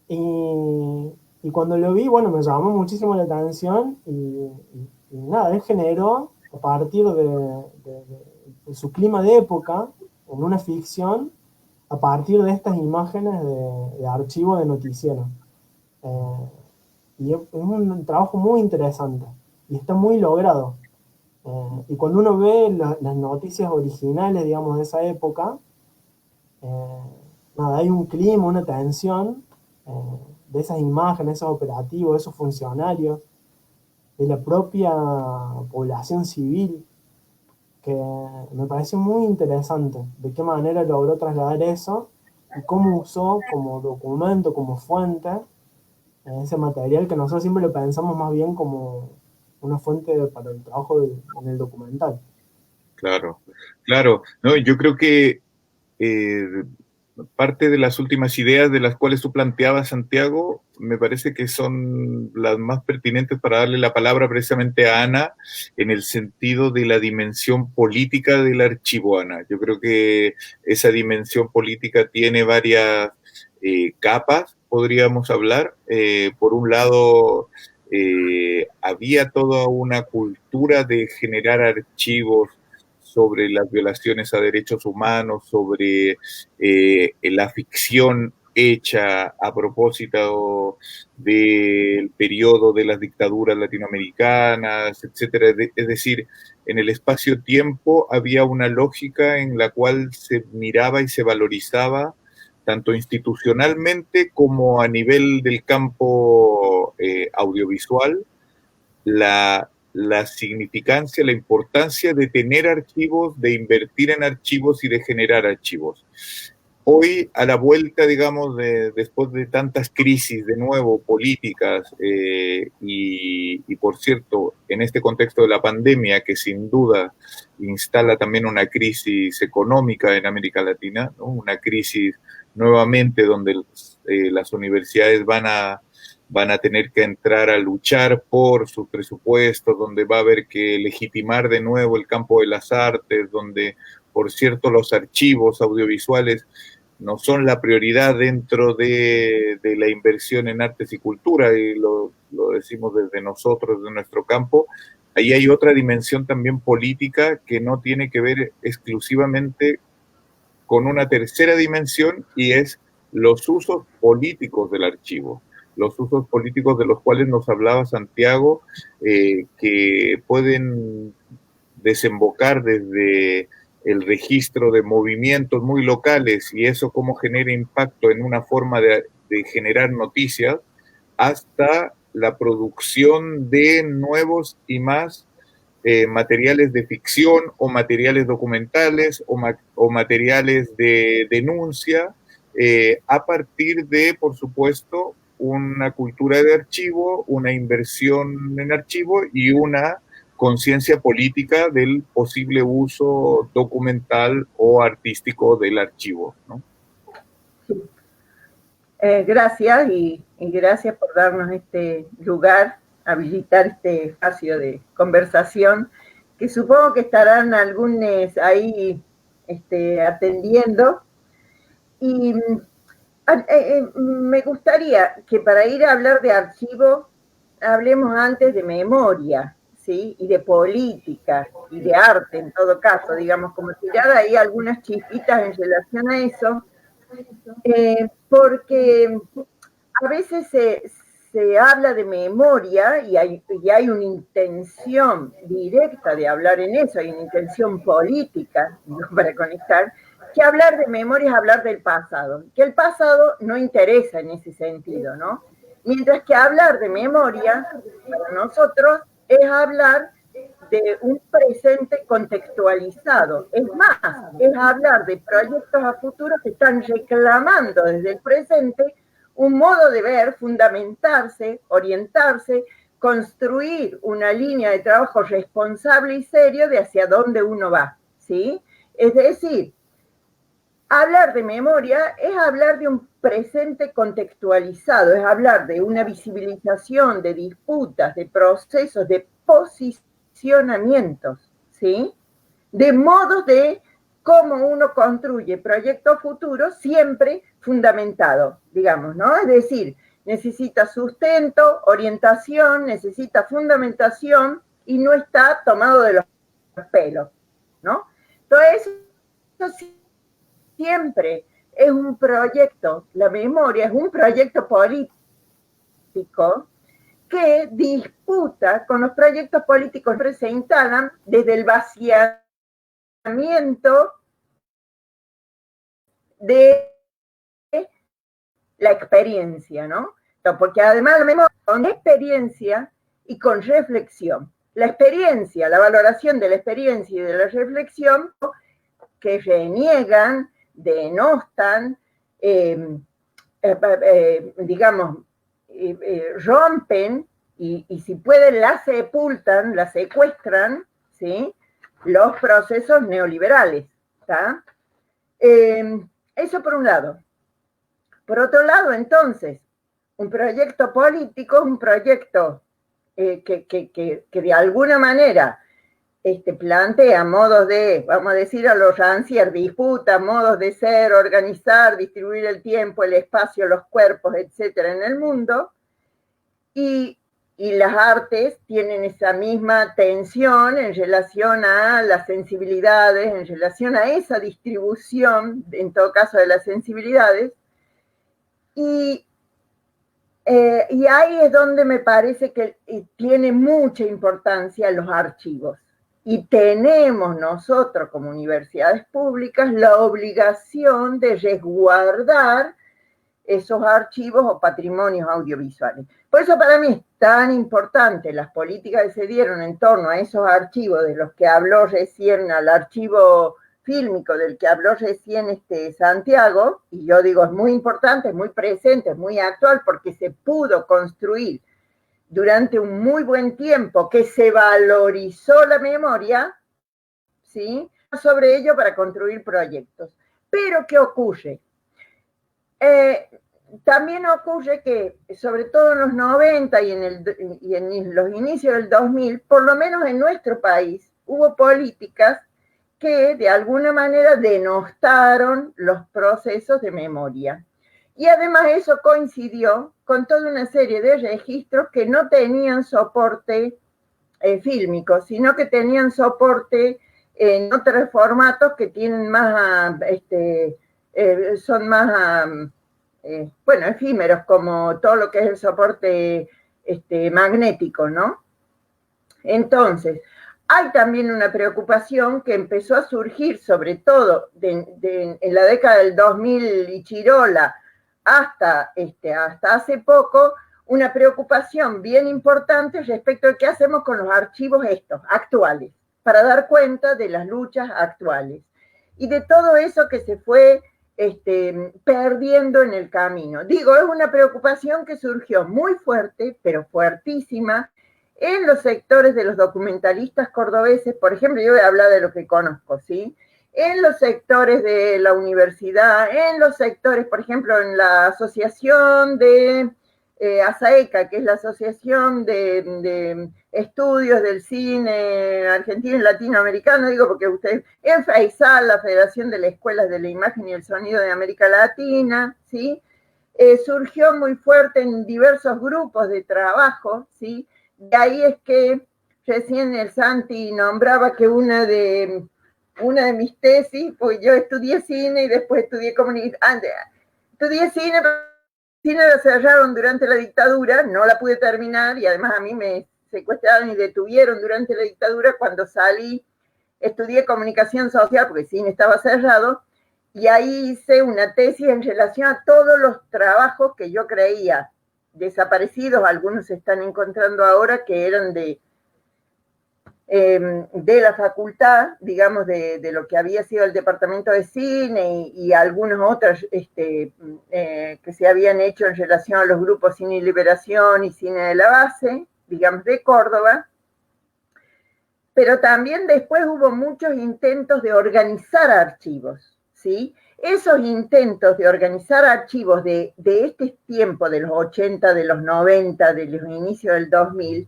Y cuando lo vi, bueno, me llamó muchísimo la atención y nada, él generó, a partir de su clima de época, en una ficción, a partir de estas imágenes de archivo de noticiero. Y es un trabajo muy interesante y está muy logrado. Y cuando uno ve las noticias originales, digamos, de esa época, nada, hay un clima, una tensión de esas imágenes, esos operativos, esos funcionarios, de la propia población civil, que me pareció muy interesante de qué manera logró trasladar eso y cómo usó como documento, como fuente, ese material que nosotros siempre lo pensamos más bien como una fuente para el trabajo en el documental. Claro, claro. No, yo creo que parte de las últimas ideas de las cuales tú planteabas, Santiago, me parece que son las más pertinentes para darle la palabra precisamente a Ana, en el sentido de la dimensión política del archivo, Ana. Yo creo que esa dimensión política tiene varias capas, podríamos hablar. Por un lado, había toda una cultura de generar archivos sobre las violaciones a derechos humanos, sobre la ficción hecha a propósito del periodo de las dictaduras latinoamericanas, etcétera. Es decir, en el espacio-tiempo había una lógica en la cual se miraba y se valorizaba tanto institucionalmente como a nivel del campo audiovisual, la significancia, la importancia de tener archivos, de invertir en archivos y de generar archivos. Hoy, a la vuelta, digamos, después de tantas crisis, de nuevo, políticas, y por cierto, en este contexto de la pandemia, que sin duda instala también una crisis económica en América Latina, ¿no? Una crisis nuevamente donde las universidades van a tener que entrar a luchar por sus presupuestos, donde va a haber que legitimar de nuevo el campo de las artes, donde, por cierto, los archivos audiovisuales no son la prioridad dentro de la inversión en artes y cultura, y lo decimos desde nosotros, de nuestro campo. Ahí hay otra dimensión también política que no tiene que ver exclusivamente con una tercera dimensión, y es los usos políticos del archivo, los usos políticos de los cuales nos hablaba Santiago, que pueden desembocar desde el registro de movimientos muy locales, y eso cómo genera impacto en una forma de de generar noticias hasta la producción de nuevos y más materiales de ficción o materiales documentales o materiales de denuncia, a partir de, por supuesto, una cultura de archivo, una inversión en archivo y una conciencia política del posible uso documental o artístico del archivo, ¿no? Gracias y gracias por darnos este lugar, habilitar este espacio de conversación, que supongo que estarán algunos ahí atendiendo. Y me gustaría que para ir a hablar de archivo, hablemos antes de memoria, ¿sí? Y de política, y de arte en todo caso, digamos, como tirar ahí algunas chispitas en relación a eso, porque a veces se habla de memoria y hay una intención directa de hablar en eso, hay una intención política, ¿no?, para conectar, que hablar de memoria es hablar del pasado, que el pasado no interesa en ese sentido, ¿no? Mientras que hablar de memoria, para nosotros, es hablar de un presente contextualizado. Es más, es hablar de proyectos a futuro que están reclamando desde el presente un modo de ver, fundamentarse, orientarse, construir una línea de trabajo responsable y serio de hacia dónde uno va, ¿sí? Es decir, hablar de memoria es hablar de un presente contextualizado, es hablar de una visibilización de disputas, de procesos, de posicionamientos, ¿sí? De modos de cómo uno construye proyectos futuros siempre fundamentado, digamos, ¿no? Es decir, necesita sustento, orientación, necesita fundamentación y no está tomado de los pelos, ¿no? Entonces, eso siempre es un proyecto, la memoria es un proyecto político que disputa con los proyectos políticos que se instalan desde el vaciamiento de la experiencia, ¿no? Porque además la memoria con experiencia y con reflexión. La experiencia, la valoración de la experiencia y de la reflexión que reniegan, denostan, digamos, rompen y si pueden la sepultan, la secuestran, ¿sí?, los procesos neoliberales, ¿está? Eso por un lado. Por otro lado, entonces, un proyecto político es un proyecto que de alguna manera plantea modos de, vamos a decir a los rancières, disputa, modos de ser, organizar, distribuir el tiempo, el espacio, los cuerpos, etcétera, en el mundo, y las artes tienen esa misma tensión en relación a las sensibilidades, en relación a esa distribución, en todo caso, de las sensibilidades, y ahí es donde me parece que tiene mucha importancia los archivos. Y tenemos nosotros, como universidades públicas, la obligación de resguardar esos archivos o patrimonios audiovisuales. Por eso para mí es tan importante las políticas que se dieron en torno a esos archivos de los que habló recién, al archivo fílmico del que habló recién Santiago, y yo digo es muy importante, es muy presente, es muy actual, porque se pudo construir durante un muy buen tiempo, que se valorizó la memoria, ¿sí?, sobre ello para construir proyectos. Pero, ¿qué ocurre? También ocurre que, sobre todo en los 90 y en los inicios del 2000, por lo menos en nuestro país, hubo políticas que de alguna manera denostaron los procesos de memoria. Y además eso coincidió con toda una serie de registros que no tenían soporte fílmico, sino que tenían soporte en otros formatos que tienen más, son más, bueno, efímeros, como todo lo que es el soporte magnético, ¿no? Entonces, hay también una preocupación que empezó a surgir, sobre todo en la década del 2000 y Chirola, hasta hace poco una preocupación bien importante respecto de qué hacemos con los archivos estos actuales, para dar cuenta de las luchas actuales y de todo eso que se fue perdiendo en el camino. Digo, es una preocupación que surgió muy fuerte, pero fuertísima, en los sectores de los documentalistas cordobeses. Por ejemplo, yo voy a hablar de lo que conozco, ¿sí? En los sectores de la universidad, en los sectores, por ejemplo, en la asociación de ASAECA, que es la Asociación de Estudios del Cine Argentino y Latinoamericano, digo porque ustedes, en FEISAL, la Federación de las Escuelas de la Imagen y el Sonido de América Latina, ¿sí? Surgió muy fuerte en diversos grupos de trabajo, ¿sí? De ahí es que recién el Santi nombraba que una de mis tesis, pues yo estudié cine y después estudié comunicación, estudié cine la cerraron durante la dictadura, no la pude terminar y además a mí me secuestraron y detuvieron durante la dictadura. Cuando salí, estudié comunicación social porque el cine estaba cerrado y ahí hice una tesis en relación a todos los trabajos que yo creía desaparecidos, algunos se están encontrando ahora, que eran de la facultad, digamos, de lo que había sido el departamento de cine y algunos otros que se habían hecho en relación a los grupos Cine y Liberación y Cine de la Base, digamos, de Córdoba. Pero también después hubo muchos intentos de organizar archivos, ¿sí? Esos intentos de organizar archivos de este tiempo, de los 80, de los 90, de los inicios del 2000,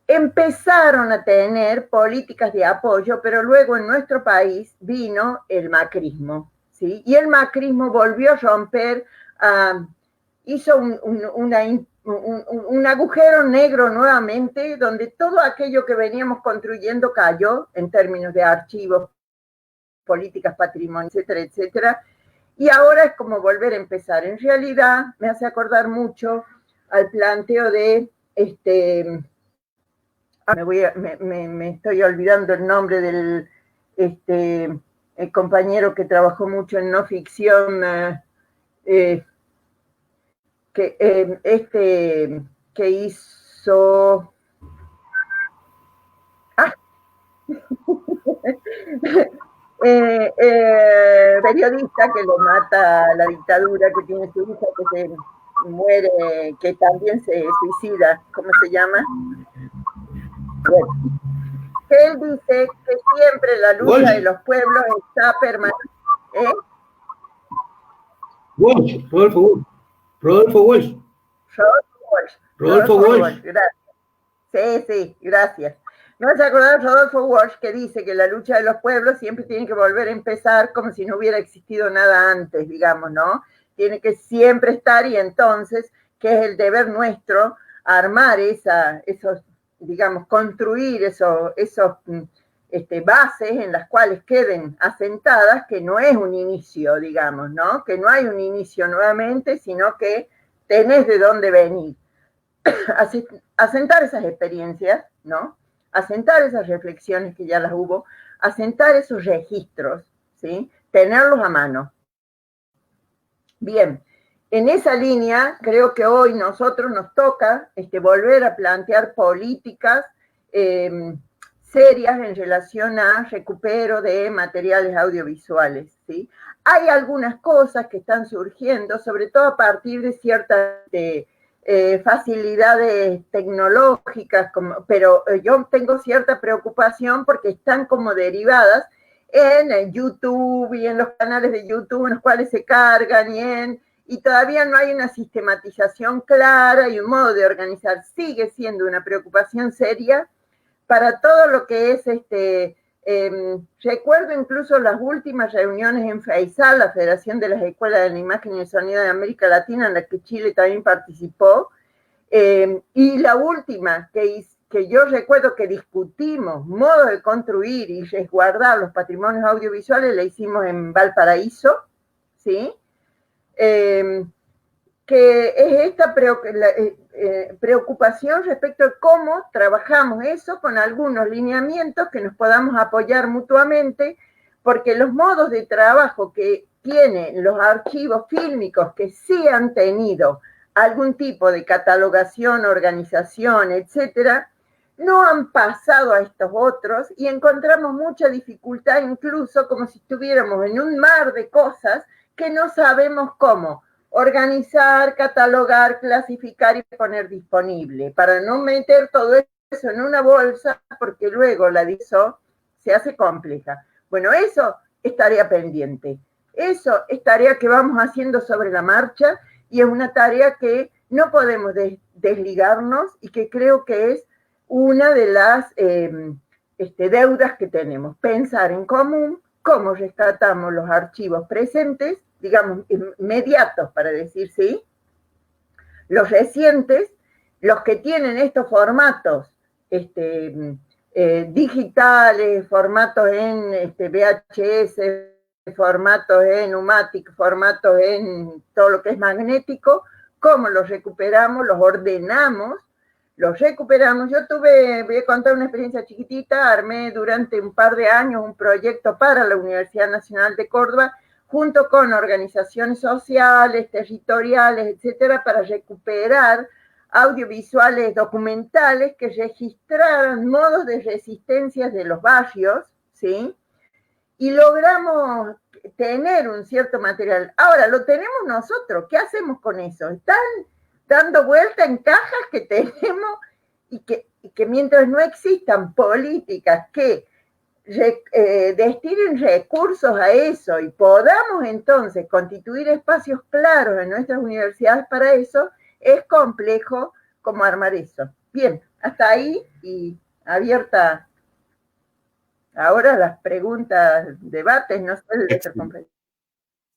empezaron a tener políticas de apoyo, pero luego en nuestro país vino el macrismo, ¿sí? Y el macrismo volvió a romper, hizo un agujero negro nuevamente, donde todo aquello que veníamos construyendo cayó en términos de archivos, políticas, patrimonio, etcétera, etcétera. Y ahora es como volver a empezar. En realidad me hace acordar mucho al planteo de me estoy olvidando el nombre del el compañero que trabajó mucho en no ficción, que hizo periodista que lo mata la dictadura, que tiene su hija que se muere, que también se suicida, ¿cómo se llama? Bueno, que él dice que siempre la lucha de los pueblos está permanente. Rodolfo Walsh. Gracias. Sí, gracias. Me vas a acordar Rodolfo Walsh, que dice que la lucha de los pueblos siempre tiene que volver a empezar como si no hubiera existido nada antes, digamos, ¿no? Tiene que siempre estar, y entonces, que es el deber nuestro, armar esos, digamos, construir esos bases en las cuales queden asentadas, que no es un inicio, digamos, ¿no? Que no hay un inicio nuevamente, sino que tenés de dónde venir. Asentar esas experiencias, ¿no? Asentar esas reflexiones que ya las hubo, asentar esos registros, ¿sí? Tenerlos a mano. Bien, en esa línea creo que hoy nosotros nos toca volver a plantear políticas serias en relación a recupero de materiales audiovisuales, ¿sí? Hay algunas cosas que están surgiendo, sobre todo a partir de ciertas facilidades tecnológicas, pero yo tengo cierta preocupación porque están como derivadas en YouTube y en los canales de YouTube en los cuales se cargan y todavía no hay una sistematización clara y un modo de organizar. Sigue siendo una preocupación seria para todo lo que es recuerdo incluso las últimas reuniones en FEISAL, la Federación de las Escuelas de la Imagen y el Sonido de América Latina, en la que Chile también participó, y la última que yo recuerdo que discutimos modos de construir y resguardar los patrimonios audiovisuales, la hicimos en Valparaíso, ¿sí? Que es esta preocupación respecto de cómo trabajamos eso con algunos lineamientos que nos podamos apoyar mutuamente, porque los modos de trabajo que tiene los archivos fílmicos que sí han tenido algún tipo de catalogación, organización, etcétera, no han pasado a estos otros y encontramos mucha dificultad, incluso como si estuviéramos en un mar de cosas que no sabemos cómo organizar, catalogar, clasificar y poner disponible, para no meter todo eso en una bolsa, porque luego la DISO se hace compleja. Bueno, eso es tarea pendiente. Eso es tarea que vamos haciendo sobre la marcha y es una tarea que no podemos desligarnos y que creo que es una de las deudas que tenemos. Pensar en común cómo rescatamos los archivos presentes, digamos, inmediatos, para decir sí, los recientes, los que tienen estos formatos digitales, formatos en VHS, formatos en Umatic, formatos en todo lo que es magnético, cómo los recuperamos, los ordenamos, los recuperamos. Yo voy a contar una experiencia chiquitita, armé durante un par de años un proyecto para la Universidad Nacional de Córdoba, junto con organizaciones sociales, territoriales, etcétera, para recuperar audiovisuales documentales que registraran modos de resistencia de los barrios, ¿sí? Y logramos tener un cierto material. Ahora, lo tenemos nosotros. ¿Qué hacemos con eso? Están dando vuelta en cajas que tenemos y que mientras no existan políticas que destinen recursos a eso y podamos entonces constituir espacios claros en nuestras universidades para eso, es complejo como armar eso. Bien, hasta ahí y abierta ahora las preguntas, debates, no sé, debe ser complejo.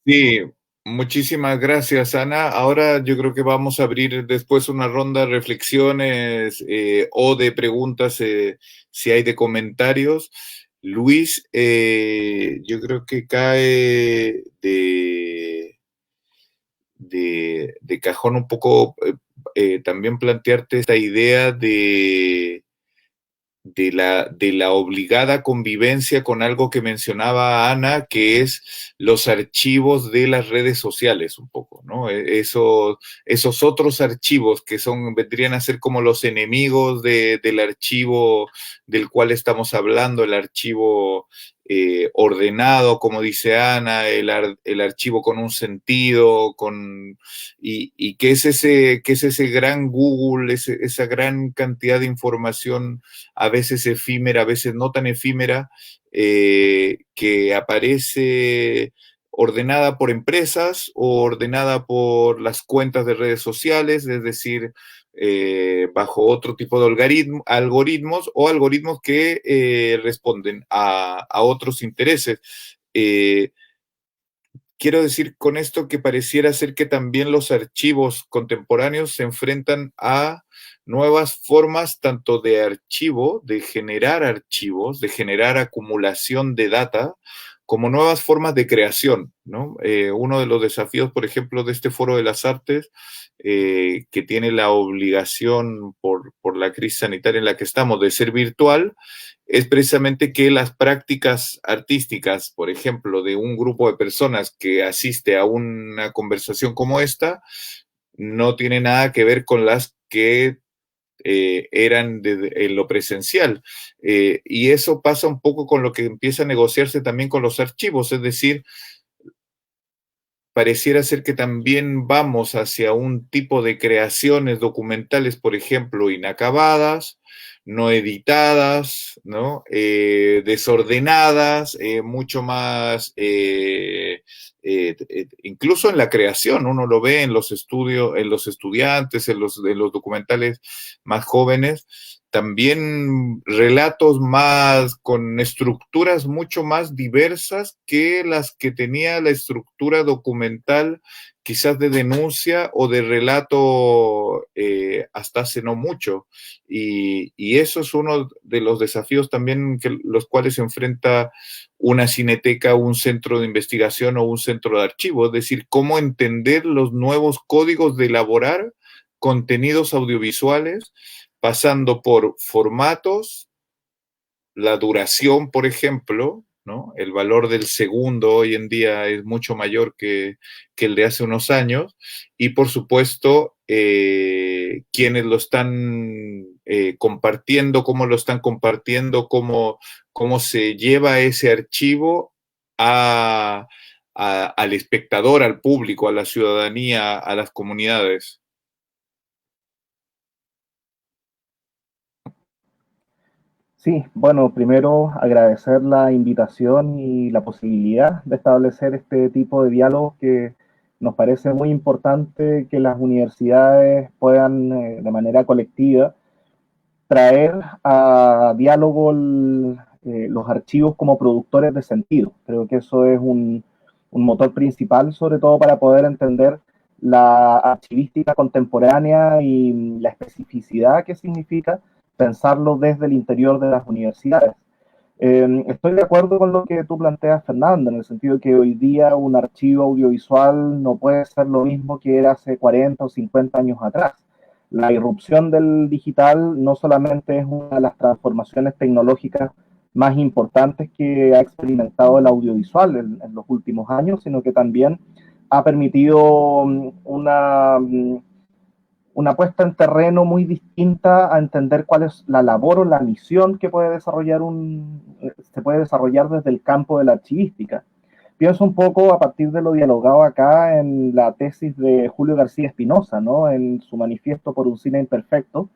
Sí, muchísimas gracias, Ana. Ahora yo creo que vamos a abrir después una ronda de reflexiones o de preguntas, si hay de comentarios. Luis, yo creo que cae de cajón un poco también plantearte esta idea de la obligada convivencia con algo que mencionaba Ana, que es los archivos de las redes sociales, un poco, ¿no? Esos otros archivos que vendrían a ser como los enemigos del archivo del cual estamos hablando, el archivo ordenado, como dice Ana, el archivo con un sentido, y que es ese gran Google, esa gran cantidad de información, a veces efímera, a veces no tan efímera, que aparece ordenada por empresas o ordenada por las cuentas de redes sociales, es decir, bajo otro tipo de algoritmos o algoritmos que responden a otros intereses. Quiero decir con esto que pareciera ser que también los archivos contemporáneos se enfrentan a nuevas formas tanto de archivo, de generar archivos, de generar acumulación de data, como nuevas formas de creación, ¿no? Uno de los desafíos, por ejemplo, de este Foro de las Artes, que tiene la obligación por la crisis sanitaria en la que estamos de ser virtual, es precisamente que las prácticas artísticas, por ejemplo, de un grupo de personas que asiste a una conversación como esta, no tiene nada que ver con las que eran en lo presencial. Y eso pasa un poco con lo que empieza a negociarse también con los archivos, es decir, pareciera ser que también vamos hacia un tipo de creaciones documentales, por ejemplo, inacabadas, no editadas, ¿no? Desordenadas, mucho más, incluso en la creación, uno lo ve en los estudios, en los estudiantes, en los documentales más jóvenes, también relatos más con estructuras mucho más diversas que las que tenía la estructura documental, quizás de denuncia o de relato hasta hace no mucho. Y eso es uno de los desafíos también los cuales se enfrenta una cineteca, un centro de investigación o un centro de archivo, es decir, cómo entender los nuevos códigos de elaborar contenidos audiovisuales, pasando por formatos, la duración, por ejemplo, ¿no? El valor del segundo hoy en día es mucho mayor que el de hace unos años, y por supuesto, quienes lo están compartiendo, cómo lo están compartiendo, cómo se lleva ese archivo al espectador, al público, a la ciudadanía, a las comunidades. Sí, bueno, primero agradecer la invitación y la posibilidad de establecer este tipo de diálogos que nos parece muy importante que las universidades puedan de manera colectiva traer a diálogo los archivos como productores de sentido. Creo que eso es un motor principal, sobre todo para poder entender la archivística contemporánea y la especificidad que significa pensarlo desde el interior de las universidades. Estoy de acuerdo con lo que tú planteas, Fernando, en el sentido de que hoy día un archivo audiovisual no puede ser lo mismo que era hace 40 o 50 años atrás. La irrupción del digital no solamente es una de las transformaciones tecnológicas más importantes que ha experimentado el audiovisual en los últimos años, sino que también ha permitido una puesta en terreno muy distinta a entender cuál es la labor o la misión que se puede desarrollar desde el campo de la archivística. Pienso un poco a partir de lo dialogado acá en la tesis de Julio García Espinosa, ¿no? En su manifiesto por un cine imperfecto,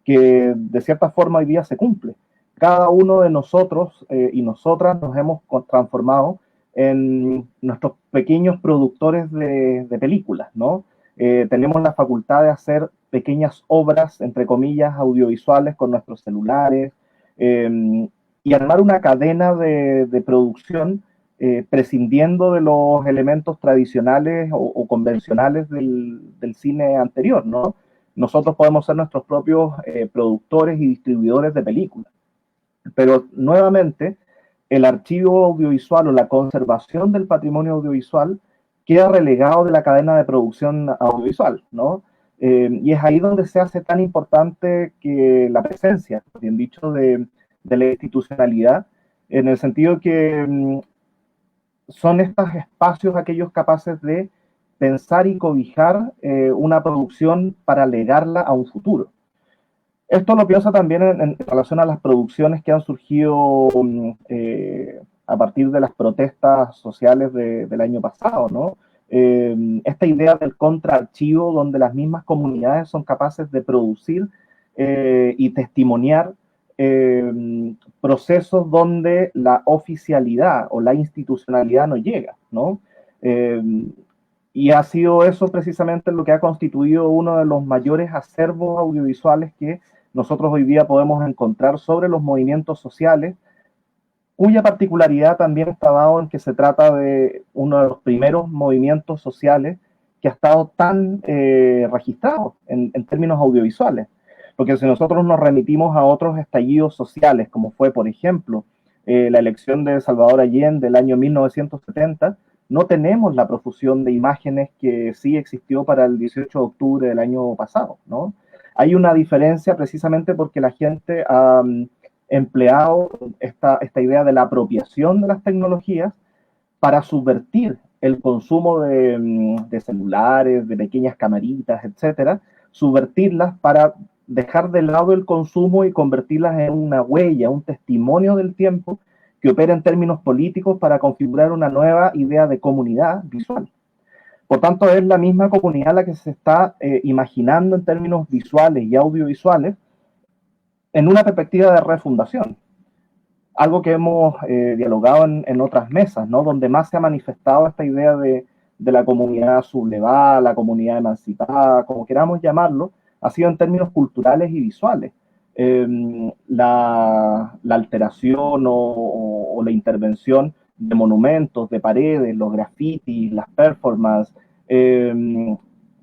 que de cierta forma hoy día se cumple. Cada uno de nosotros y nosotras nos hemos transformado en nuestros pequeños productores de películas, ¿no? Tenemos la facultad de hacer pequeñas obras, entre comillas, audiovisuales con nuestros celulares y armar una cadena de producción prescindiendo de los elementos tradicionales o convencionales del cine anterior, ¿no? Nosotros podemos ser nuestros propios productores y distribuidores de películas. Pero nuevamente, el archivo audiovisual o la conservación del patrimonio audiovisual queda relegado de la cadena de producción audiovisual, ¿no? Y es ahí donde se hace tan importante que la presencia, bien dicho, de la institucionalidad, en el sentido que son estos espacios aquellos capaces de pensar y cobijar una producción para legarla a un futuro. Esto lo pienso también en relación a las producciones que han surgido a partir de las protestas sociales del año pasado, ¿no? Esta idea del contraarchivo, donde las mismas comunidades son capaces de producir y testimoniar procesos donde la oficialidad o la institucionalidad no llega, ¿no? Y ha sido eso precisamente lo que ha constituido uno de los mayores acervos audiovisuales que nosotros hoy día podemos encontrar sobre los movimientos sociales, cuya particularidad también está dado en que se trata de uno de los primeros movimientos sociales que ha estado tan registrado en términos audiovisuales. Porque si nosotros nos remitimos a otros estallidos sociales, como fue, por ejemplo, la elección de Salvador Allende del año 1970, no tenemos la profusión de imágenes que sí existió para el 18 de octubre del año pasado, ¿no? Hay una diferencia precisamente porque la gente ha empleado esta idea de la apropiación de las tecnologías para subvertir el consumo de celulares, de pequeñas camaritas, etcétera, subvertirlas para dejar de lado el consumo y convertirlas en una huella, un testimonio del tiempo que opera en términos políticos para configurar una nueva idea de comunidad visual. Por tanto, es la misma comunidad la que se está imaginando en términos visuales y audiovisuales en una perspectiva de refundación. Algo que hemos dialogado en otras mesas, ¿no? Donde más se ha manifestado esta idea de la comunidad sublevada, la comunidad emancipada, como queramos llamarlo, ha sido en términos culturales y visuales. La alteración o la intervención de monumentos, de paredes, los grafitis, las performances,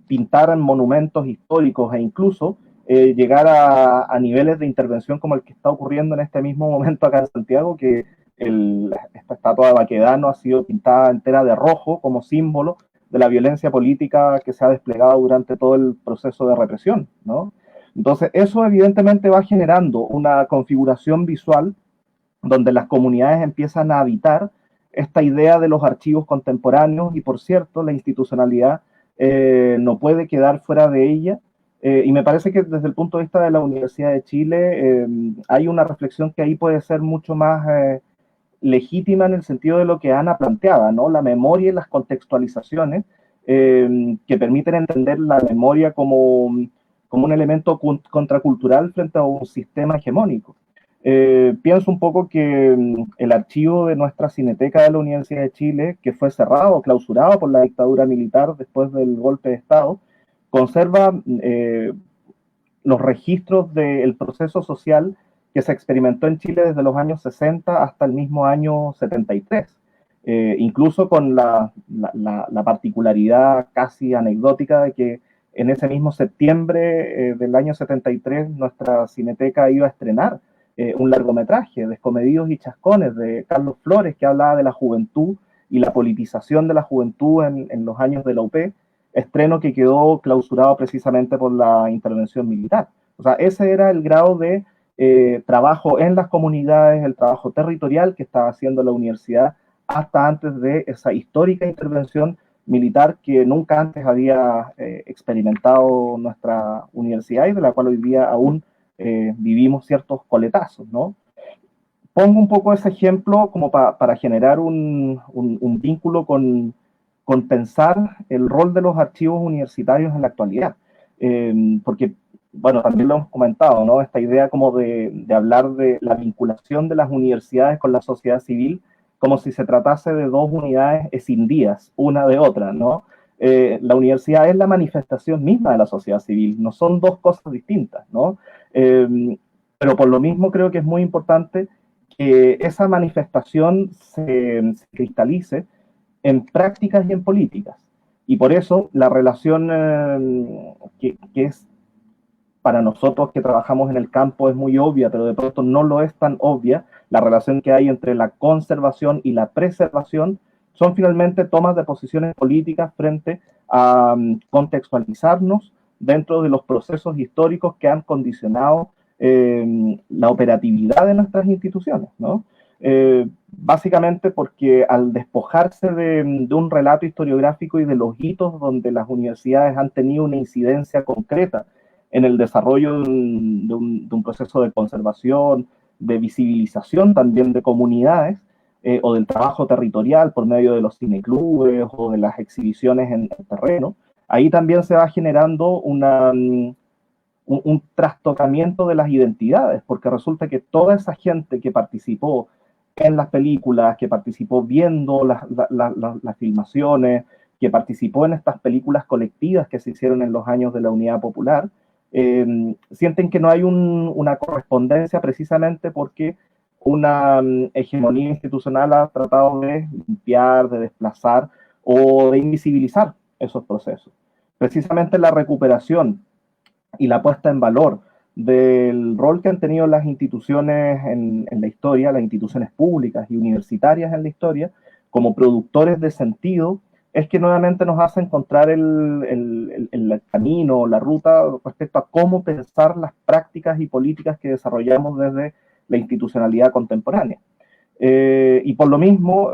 pintar en monumentos históricos e incluso llegar a niveles de intervención como el que está ocurriendo en este mismo momento acá en Santiago, que esta estatua de Baquedano ha sido pintada entera de rojo como símbolo de la violencia política que se ha desplegado durante todo el proceso de represión, ¿no? Entonces, eso evidentemente va generando una configuración visual donde las comunidades empiezan a habitar esta idea de los archivos contemporáneos y, por cierto, la institucionalidad no puede quedar fuera de ella. Y me parece que desde el punto de vista de la Universidad de Chile hay una reflexión que ahí puede ser mucho más legítima en el sentido de lo que Ana planteaba, ¿no? La memoria y las contextualizaciones que permiten entender la memoria como un elemento contracultural frente a un sistema hegemónico. Pienso un poco que el archivo de nuestra Cineteca de la Universidad de Chile, que fue cerrado, clausurado por la dictadura militar después del golpe de Estado, conserva los registros del proceso social que se experimentó en Chile desde los años 60 hasta el mismo año 73. Incluso con la particularidad casi anecdótica de que en ese mismo septiembre del año 73 nuestra Cineteca iba a estrenar un largometraje, Descomedidos y Chascones, de Carlos Flores, que hablaba de la juventud y la politización de la juventud en los años de la UP, estreno que quedó clausurado precisamente por la intervención militar. O sea, ese era el grado de trabajo en las comunidades, el trabajo territorial que estaba haciendo la universidad hasta antes de esa histórica intervención militar que nunca antes había experimentado nuestra universidad y de la cual hoy día aún vivimos ciertos coletazos, ¿no? Pongo un poco ese ejemplo como para generar un vínculo con pensar el rol de los archivos universitarios en la actualidad. Porque, bueno, también lo hemos comentado, ¿no? Esta idea como de hablar de la vinculación de las universidades con la sociedad civil como si se tratase de dos unidades escindidas, una de otra, ¿no? La universidad es la manifestación misma de la sociedad civil, no son dos cosas distintas, ¿no? Pero por lo mismo creo que es muy importante que esa manifestación se cristalice en prácticas y en políticas. Y por eso la relación que es para nosotros que trabajamos en el campo es muy obvia, pero de pronto no lo es tan obvia, la relación que hay entre la conservación y la preservación son finalmente tomas de posiciones políticas frente a contextualizarnos dentro de los procesos históricos que han condicionado la operatividad de nuestras instituciones, ¿no? Básicamente porque al despojarse de un relato historiográfico y de los hitos donde las universidades han tenido una incidencia concreta en el desarrollo de un proceso de conservación, de visibilización también de comunidades, o del trabajo territorial por medio de los cineclubes o de las exhibiciones en terreno, ahí también se va generando un trastocamiento de las identidades, porque resulta que toda esa gente que participó en las películas, que participó viendo las filmaciones, que participó en estas películas colectivas que se hicieron en los años de la Unidad Popular, sienten que no hay una correspondencia precisamente porque una hegemonía institucional ha tratado de limpiar, de desplazar o de invisibilizar esos procesos. Precisamente la recuperación y la puesta en valor del rol que han tenido las instituciones en la historia, las instituciones públicas y universitarias en la historia, como productores de sentido, es que nuevamente nos hace encontrar el camino, la ruta respecto a cómo pensar las prácticas y políticas que desarrollamos desde la institucionalidad contemporánea. Y por lo mismo,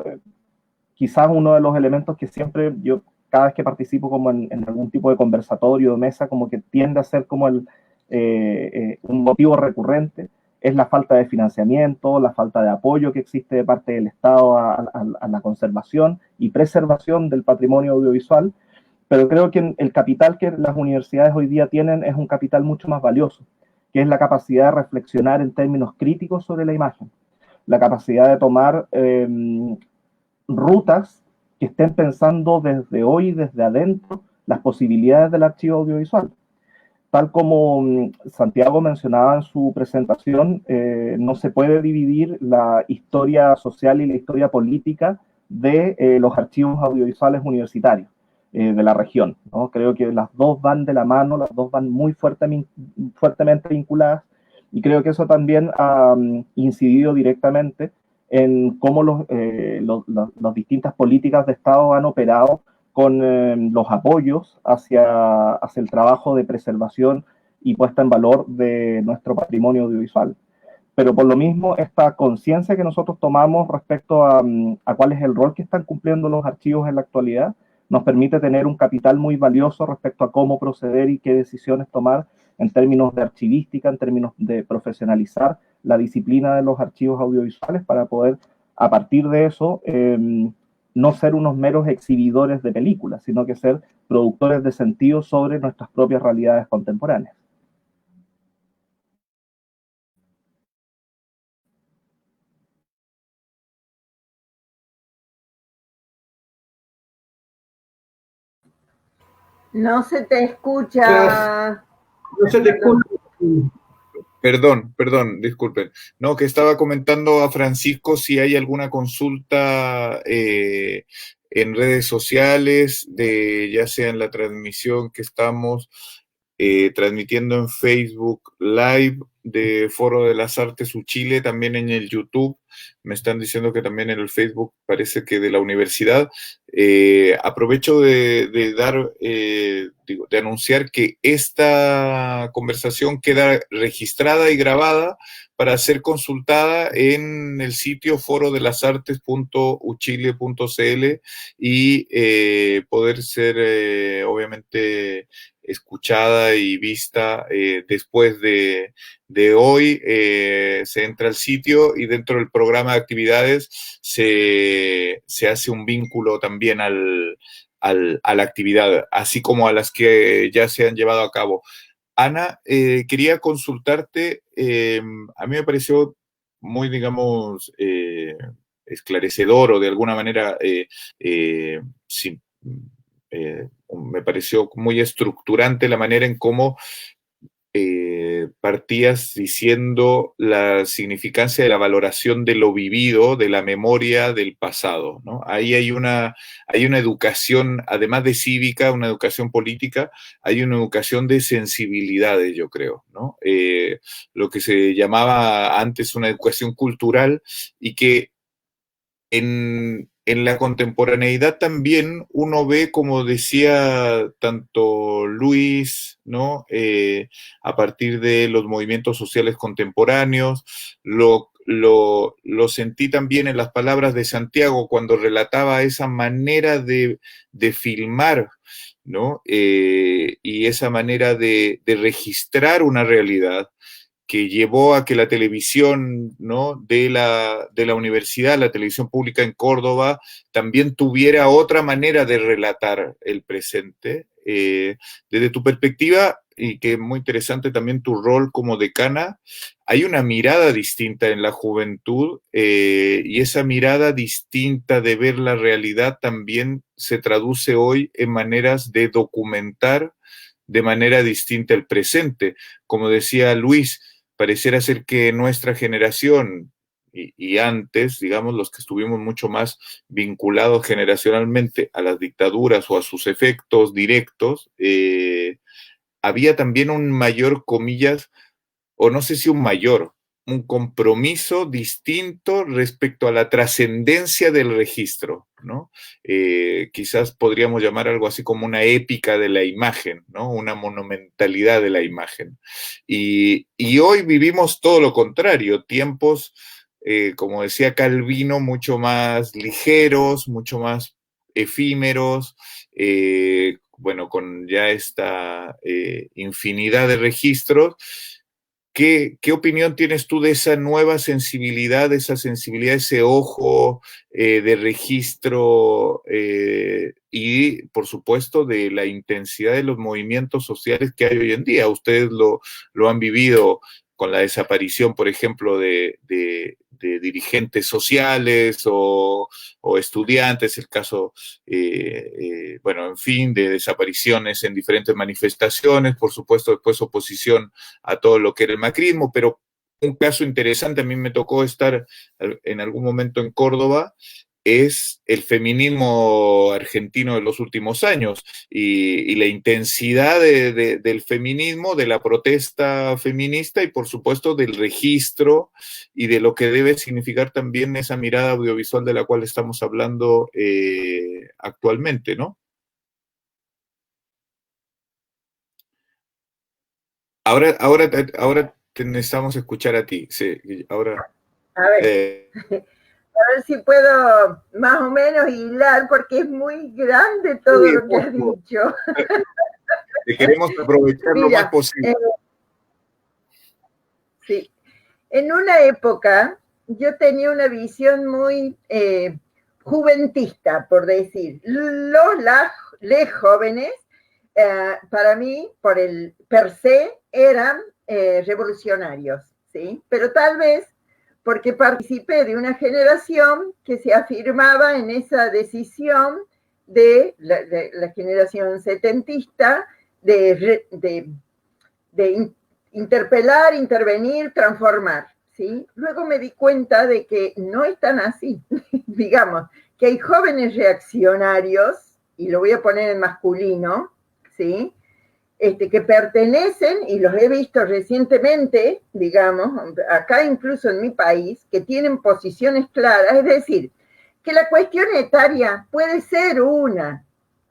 quizás uno de los elementos que siempre yo, cada vez que participo como en algún tipo de conversatorio o mesa, como que tiende a ser como un motivo recurrente, es la falta de financiamiento, la falta de apoyo que existe de parte del Estado a la conservación y preservación del patrimonio audiovisual, pero creo que el capital que las universidades hoy día tienen es un capital mucho más valioso, que es la capacidad de reflexionar en términos críticos sobre la imagen, la capacidad de tomar rutas que estén pensando desde hoy, desde adentro, las posibilidades del archivo audiovisual. Tal como Santiago mencionaba en su presentación, no se puede dividir la historia social y la historia política de los archivos audiovisuales universitarios de la región, ¿no? Creo que las dos van de la mano, las dos van muy fuertemente vinculadas, y creo que eso también ha incidido directamente en cómo las distintas políticas de Estado han operado con los apoyos hacia el trabajo de preservación y puesta en valor de nuestro patrimonio audiovisual. pero por lo mismo esta conciencia que nosotros tomamos respecto a cuál es el rol que están cumpliendo los archivos en la actualidad, nos permite tener un capital muy valioso respecto a cómo proceder y qué decisiones tomar en términos de archivística, en términos de profesionalizar la disciplina de los archivos audiovisuales para poder, a partir de eso, no ser unos meros exhibidores de películas, sino que ser productores de sentido sobre nuestras propias realidades contemporáneas. No se te escucha. No se te escucha. Perdón, disculpen. No, que estaba comentando a Francisco si hay alguna consulta en redes sociales, ya sea en la transmisión que estamos transmitiendo en Facebook Live de Foro de las Artes Uchile, también en el YouTube. Me están diciendo que también en el Facebook parece que de la universidad. Aprovecho de dar, de anunciar que esta conversación queda registrada y grabada para ser consultada en el sitio forodelasartes.uchile.cl y poder ser, obviamente, escuchada y vista después de hoy. Se entra al sitio y dentro del programa de actividades se hace un vínculo también a la actividad, así como a las que ya se han llevado a cabo. Ana, quería consultarte, a mí me pareció muy, digamos, esclarecedor o de alguna manera sí, me pareció muy estructurante la manera en cómo partías diciendo la significancia de la valoración de lo vivido, de la memoria del pasado, ¿no? Ahí hay una educación, además de cívica, una educación política, hay una educación de sensibilidades, yo creo, ¿no? Lo que se llamaba antes una educación cultural y que en la contemporaneidad también uno ve, como decía tanto Luis, ¿no? A partir de los movimientos sociales contemporáneos, lo sentí también en las palabras de Santiago cuando relataba esa manera de filmar, ¿no? Y esa manera de registrar una realidad que llevó a que la televisión, ¿no? de la universidad, la televisión pública en Córdoba, también tuviera otra manera de relatar el presente. Desde tu perspectiva, y que es muy interesante también tu rol como decana, hay una mirada distinta en la juventud y esa mirada distinta de ver la realidad también se traduce hoy en maneras de documentar de manera distinta el presente. Como decía Luis, pareciera ser que nuestra generación y antes, digamos, los que estuvimos mucho más vinculados generacionalmente a las dictaduras o a sus efectos directos, había también un mayor, comillas, o no sé si un mayor, un compromiso distinto respecto a la trascendencia del registro, ¿no? Quizás podríamos llamar algo así como una épica de la imagen, ¿no? Una monumentalidad de la imagen. Y hoy vivimos todo lo contrario, tiempos, como decía Calvino, mucho más ligeros, mucho más efímeros, bueno, con ya esta infinidad de registros. ¿Qué opinión tienes tú de esa nueva sensibilidad, ese ojo de registro y, por supuesto, de la intensidad de los movimientos sociales que hay hoy en día? Ustedes lo han vivido con la desaparición, por ejemplo, de dirigentes sociales o estudiantes, el caso, bueno, en fin, de desapariciones en diferentes manifestaciones, por supuesto, después oposición a todo lo que era el macrismo, pero un caso interesante, a mí me tocó estar en algún momento en Córdoba, es el feminismo argentino de los últimos años y la intensidad del feminismo, de la protesta feminista y por supuesto del registro y de lo que debe significar también esa mirada audiovisual de la cual estamos hablando actualmente, ¿no? Ahora te necesitamos escuchar a ti. Sí, ahora. A ver, a ver si puedo más o menos hilar, porque es muy grande todo sí, lo que has dicho. Te queremos aprovechar lo más posible. Sí. En una época yo tenía una visión muy juventista, por decir. Les jóvenes, para mí, por el per se, eran revolucionarios, ¿sí? Pero tal vez porque participé de una generación que se afirmaba en esa decisión de la generación setentista de interpelar, intervenir, transformar, ¿sí? Luego me di cuenta de que no es tan así, digamos, que hay jóvenes reaccionarios, y lo voy a poner en masculino, ¿sí? Que pertenecen, y los he visto recientemente, digamos, acá incluso en mi país, que tienen posiciones claras, es decir, que la cuestión etaria puede ser una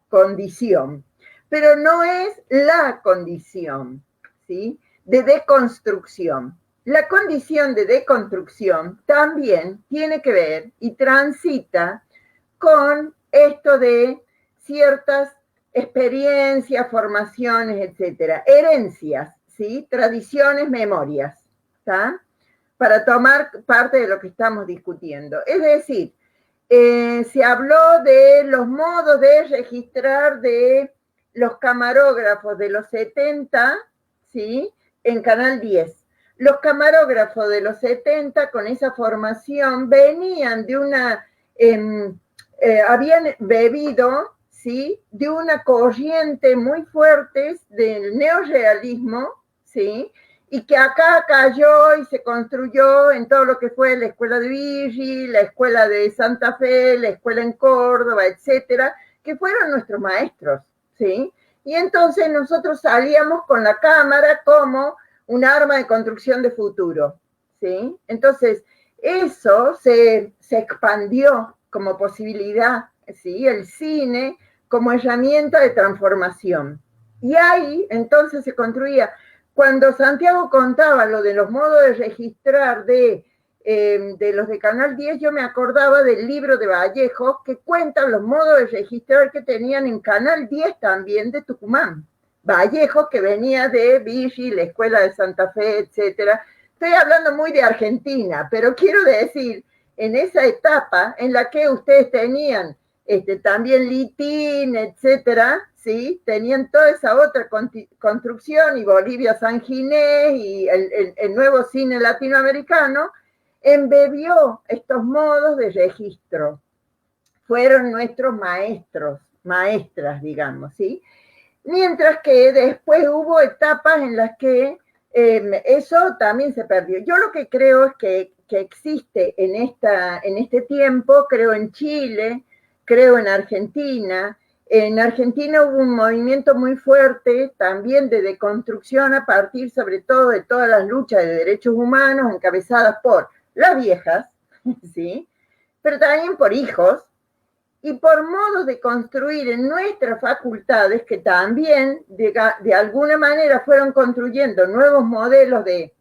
condición, pero no es la condición, ¿sí?, de deconstrucción. La condición de deconstrucción también tiene que ver y transita con esto de ciertas experiencias, formaciones, etcétera, herencias, ¿sí?, tradiciones, memorias, ¿está?, para tomar parte de lo que estamos discutiendo. Es decir, se habló de los modos de registrar de los camarógrafos de los 70, ¿sí?, en Canal 10. Los camarógrafos de los 70 con esa formación venían de una, habían bebido, ¿sí?, de una corriente muy fuerte del neorrealismo, ¿sí?, y que acá cayó y se construyó en todo lo que fue la escuela de Virgi, la escuela de Santa Fe, la escuela en Córdoba, etcétera, que fueron nuestros maestros, ¿sí? Y entonces nosotros salíamos con la cámara como un arma de construcción de futuro, ¿sí? Entonces, eso se expandió como posibilidad, ¿sí?, el cine como herramienta de transformación. Y ahí entonces se construía. Cuando Santiago contaba lo de los modos de registrar de los de Canal 10, yo me acordaba del libro de Vallejo que cuenta los modos de registrar que tenían en Canal 10 también de Tucumán. Vallejo, que venía de Virgi, la escuela de Santa Fe, etcétera. Estoy hablando muy de Argentina, pero quiero decir, en esa etapa en la que ustedes tenían también Litín, etcétera, ¿sí?, tenían toda esa otra construcción, y Bolivia San Ginés, y el nuevo cine latinoamericano, embebió estos modos de registro. Fueron nuestros maestros, maestras, digamos, ¿sí? Mientras que después hubo etapas en las que eso también se perdió. Yo lo que creo es que existe en este tiempo, creo en Chile, creo en Argentina. En Argentina hubo un movimiento muy fuerte también de deconstrucción a partir sobre todo de todas las luchas de derechos humanos encabezadas por las viejas, ¿sí?, pero también por hijos, y por modos de construir en nuestras facultades que también de alguna manera fueron construyendo nuevos modelos de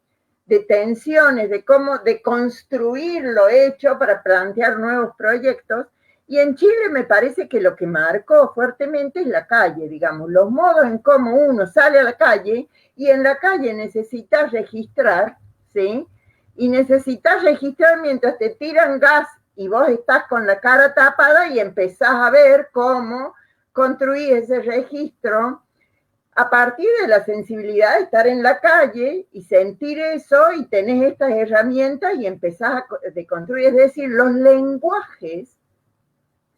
tensiones, de cómo de construir lo hecho para plantear nuevos proyectos. Y en Chile me parece que lo que marcó fuertemente es la calle, digamos, los modos en cómo uno sale a la calle, y en la calle necesitas registrar, ¿sí?, y necesitas registrar mientras te tiran gas y vos estás con la cara tapada y empezás a ver cómo construir ese registro a partir de la sensibilidad de estar en la calle y sentir eso, y tenés estas herramientas y empezás a deconstruir. Es decir, los lenguajes,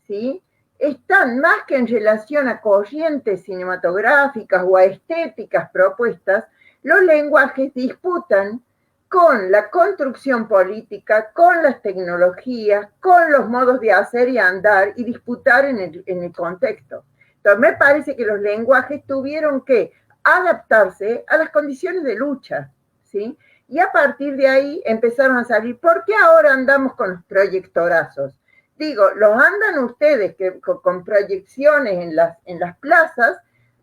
¿sí?, están más que en relación a corrientes cinematográficas o a estéticas propuestas, los lenguajes disputan con la construcción política, con las tecnologías, con los modos de hacer y andar y disputar en el contexto. Entonces me parece que los lenguajes tuvieron que adaptarse a las condiciones de lucha, ¿sí? Y a partir de ahí empezaron a salir. ¿Por qué ahora andamos con los proyectorazos? Digo, los andan ustedes que con proyecciones en las plazas.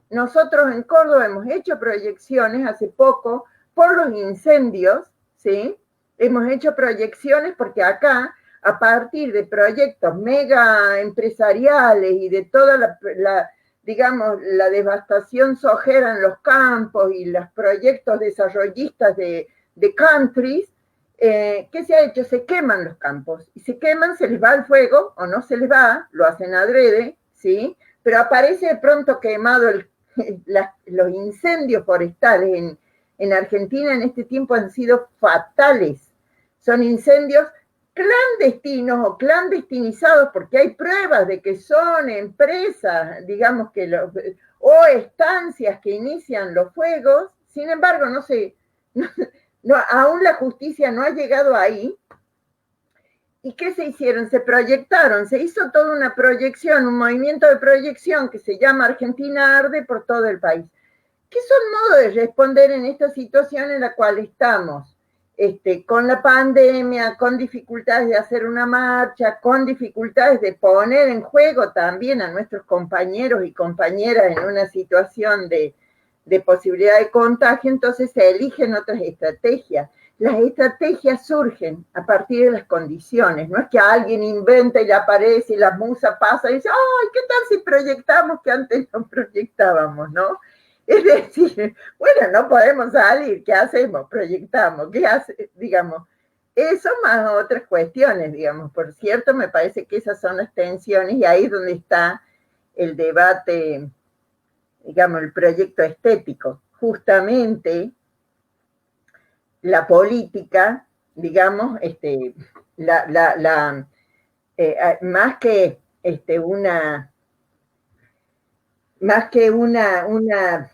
Nosotros en Córdoba hemos hecho proyecciones hace poco por los incendios, ¿sí? Hemos hecho proyecciones porque acá, a partir de proyectos mega empresariales y de toda digamos, la devastación sojera en los campos y los proyectos desarrollistas de countries, ¿qué se ha hecho? Se queman los campos, y se queman, se les va el fuego, o no se les va, lo hacen adrede, ¿sí? Pero aparece de pronto quemado los incendios forestales en Argentina en este tiempo han sido fatales. Son incendios clandestinos o clandestinizados, porque hay pruebas de que son empresas, digamos que o estancias que inician los fuegos. Sin embargo, aún la justicia no ha llegado ahí. ¿Y qué se hicieron? Se proyectaron, se hizo toda una proyección, un movimiento de proyección que se llama Argentina Arde por todo el país, que son modos de responder en esta situación en la cual estamos. Con la pandemia, con dificultades de hacer una marcha, con dificultades de poner en juego también a nuestros compañeros y compañeras en una situación de posibilidad de contagio, entonces se eligen otras estrategias. Las estrategias surgen a partir de las condiciones, no es que alguien inventa y le aparece y la musa pasa y dice, ¡ay, qué tal si proyectamos que antes no proyectábamos!, ¿no? Es decir, bueno, no podemos salir, ¿qué hacemos? Proyectamos, ¿qué hace? Digamos, eso más otras cuestiones, digamos. Por cierto, me parece que esas son las tensiones y ahí es donde está el debate, digamos, el proyecto estético. Justamente la política, digamos, más que una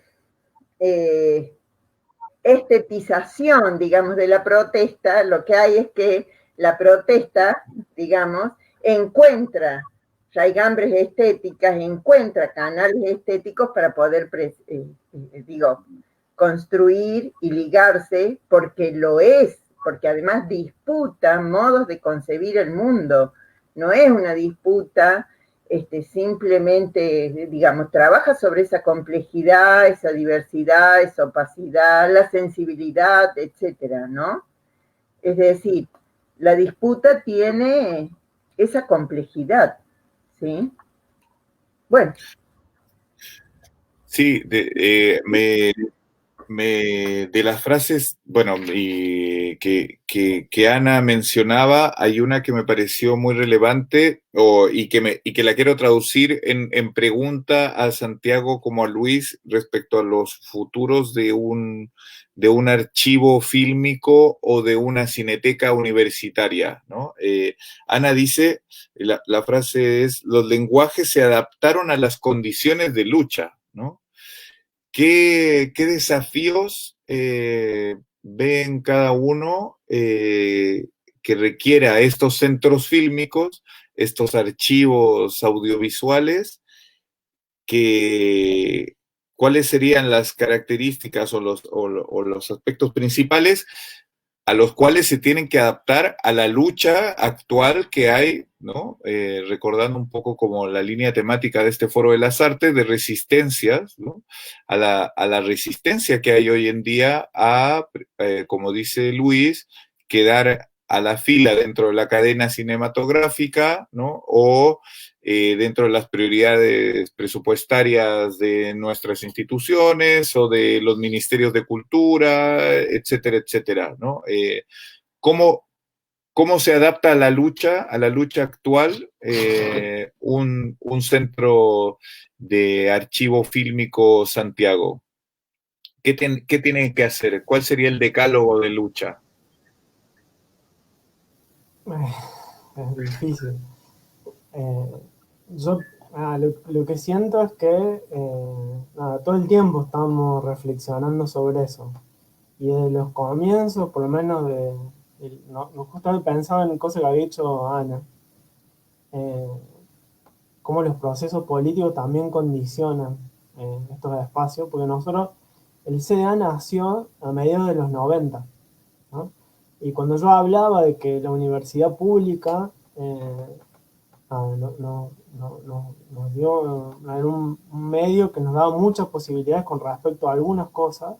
estetización, digamos, de la protesta, lo que hay es que la protesta, digamos, encuentra raigambres estéticas, encuentra canales estéticos para poder, construir y ligarse, porque lo es, porque además disputa modos de concebir el mundo, no es una disputa simplemente, digamos, trabaja sobre esa complejidad, esa diversidad, esa opacidad, la sensibilidad, etcétera, ¿no? Es decir, la disputa tiene esa complejidad, ¿sí? Bueno. Sí, de las frases, bueno, y que Ana mencionaba, hay una que me pareció muy relevante y que la quiero traducir en pregunta a Santiago como a Luis respecto a los futuros de un archivo fílmico o de una cineteca universitaria, ¿no? Ana dice, la frase es, los lenguajes se adaptaron a las condiciones de lucha, ¿no? ¿Qué desafíos ven cada uno que requiera estos centros fílmicos, estos archivos audiovisuales? ¿Cuáles serían las características o los aspectos principales a los cuales se tienen que adaptar a la lucha actual que hay, ¿no? Recordando un poco como la línea temática de este Foro de las Artes, de resistencias, ¿no? A la resistencia que hay hoy en día a, como dice Luis, quedar a la fila dentro de la cadena cinematográfica, ¿no? O dentro de las prioridades presupuestarias de nuestras instituciones o de los ministerios de cultura, etcétera, etcétera, ¿no? ¿Cómo se adapta a la lucha actual un centro de archivo fílmico Santiago? ¿Qué tienen que hacer? ¿Cuál sería el decálogo de lucha? Es difícil. Yo lo que siento es que todo el tiempo estamos reflexionando sobre eso. Y desde los comienzos, por lo menos justamente pensaba en cosas que había dicho Ana, cómo los procesos políticos también condicionan estos espacios, porque el CDA nació a mediados de los 90, ¿no? Y cuando yo hablaba de que la universidad pública nos dio un medio que nos daba muchas posibilidades con respecto a algunas cosas,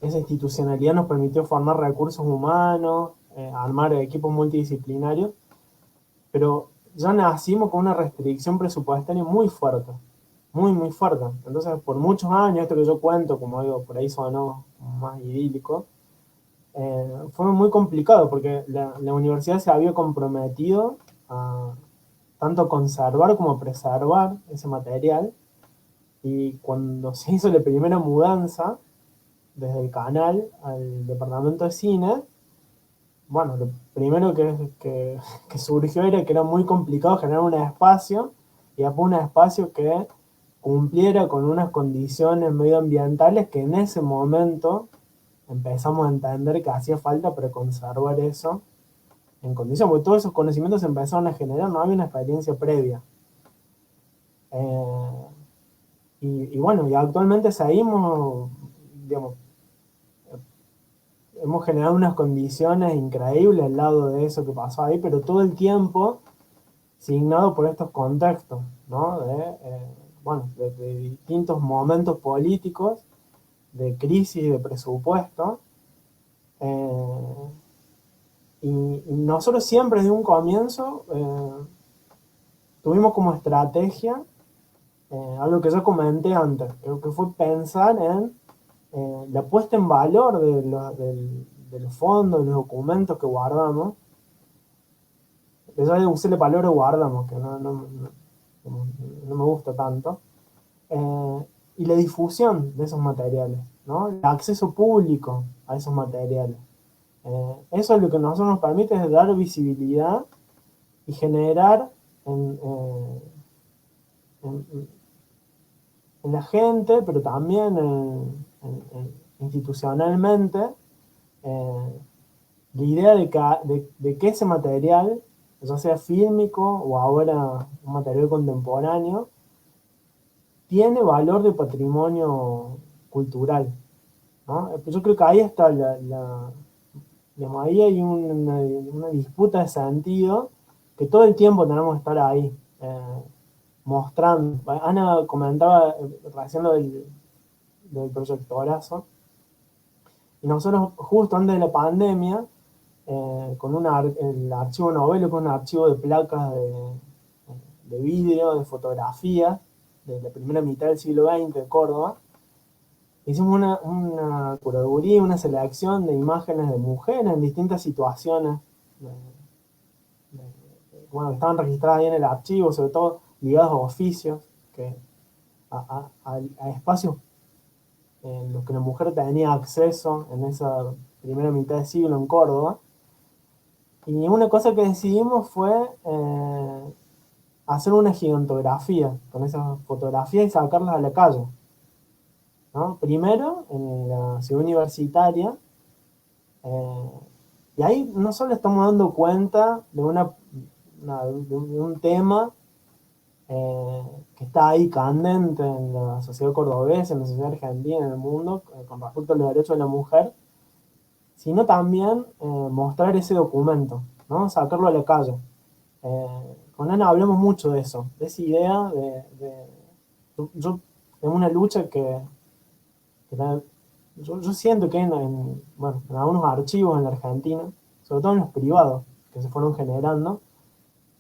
esa institucionalidad nos permitió formar recursos humanos, armar equipos multidisciplinarios, pero ya nacimos con una restricción presupuestaria muy fuerte, muy, muy fuerte. Entonces, por muchos años, esto que yo cuento, como digo, por ahí sonó más idílico, fue muy complicado porque la universidad se había comprometido a tanto conservar como preservar ese material, y cuando se hizo la primera mudanza desde el canal al departamento de cine, bueno, lo primero que surgió era que era muy complicado generar un espacio, y después un espacio que cumpliera con unas condiciones medioambientales que en ese momento empezamos a entender que hacía falta para conservar eso en condición, porque todos esos conocimientos se empezaron a generar, no había una experiencia previa. Y bueno, y actualmente seguimos, digamos, hemos generado unas condiciones increíbles al lado de eso que pasó ahí, pero todo el tiempo signado por estos contextos, ¿no? De distintos momentos políticos, de crisis de presupuesto. Y nosotros siempre desde un comienzo tuvimos como estrategia algo que yo comenté antes, que fue pensar en la puesta en valor de los fondos, de los documentos que guardamos. Yo usé la palabra guardamos, que no me gusta tanto. Y la difusión de esos materiales, ¿no? El acceso público a esos materiales. Eso es lo que a nosotros nos permite, es dar visibilidad y generar en la gente, pero también institucionalmente, la idea de que ese material, ya sea fílmico o ahora un material contemporáneo, tiene valor de patrimonio cultural, ¿no? Yo creo que ahí está digamos, ahí hay una disputa de sentido que todo el tiempo tenemos que estar ahí, mostrando. Ana comentaba recién lo del proyectorazo, y nosotros justo antes de la pandemia, con el archivo Novelo, con un archivo de placas de vídeo, de fotografía, de la primera mitad del siglo XX de Córdoba, hicimos una curaduría, una selección de imágenes de mujeres en distintas situaciones, que estaban registradas ahí en el archivo, sobre todo ligados a oficios, a espacios en los que la mujer tenía acceso en esa primera mitad del siglo en Córdoba. Y una cosa que decidimos fue hacer una gigantografía con esas fotografías y sacarlas a la calle, ¿no? Primero en la ciudad universitaria, y ahí no solo estamos dando cuenta de un tema que está ahí candente en la sociedad cordobesa, en la sociedad argentina, en el mundo, con respecto a los derechos de la mujer, sino también mostrar ese documento, ¿no? Sacarlo a la calle. Con Ana hablamos mucho de eso, de esa idea yo tengo una lucha yo siento que en algunos archivos en la Argentina, sobre todo en los privados que se fueron generando,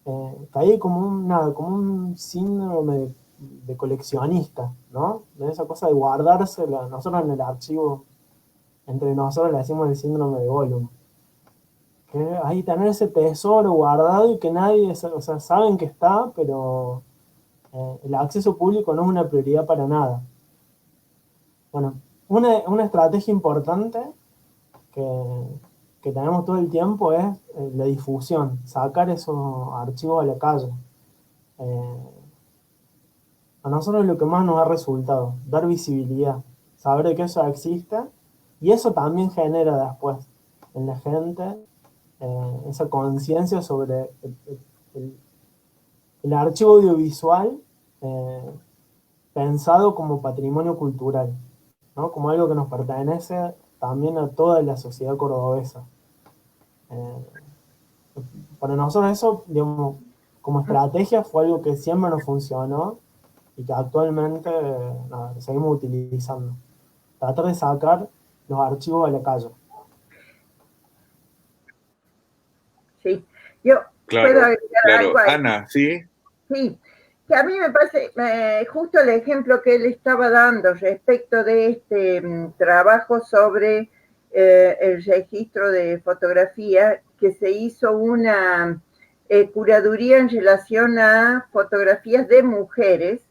que hay como un síndrome de coleccionista, ¿no? De esa cosa de guardársela. Nosotros en el archivo, entre nosotros le decimos el síndrome de Gollum. Que ahí tener ese tesoro guardado y que nadie, o sea, saben que está, pero el acceso público no es una prioridad para nada. Bueno, una estrategia importante que tenemos todo el tiempo es la difusión, sacar esos archivos a la calle. A nosotros es lo que más nos ha resultado, dar visibilidad, saber que eso existe, y eso también genera después en la gente esa conciencia sobre el archivo audiovisual pensado como patrimonio cultural, ¿no? Como algo que nos pertenece también a toda la sociedad cordobesa. Para nosotros eso, digamos, como estrategia fue algo que siempre nos funcionó y que actualmente seguimos utilizando. Tratar de sacar los archivos de la calle. Sí, yo Claro, puedo agregar claro. algo ahí. Ana, ¿sí? Sí, que a mí me parece justo el ejemplo que él estaba dando respecto de este trabajo sobre el registro de fotografía, que se hizo una curaduría en relación a fotografías de mujeres.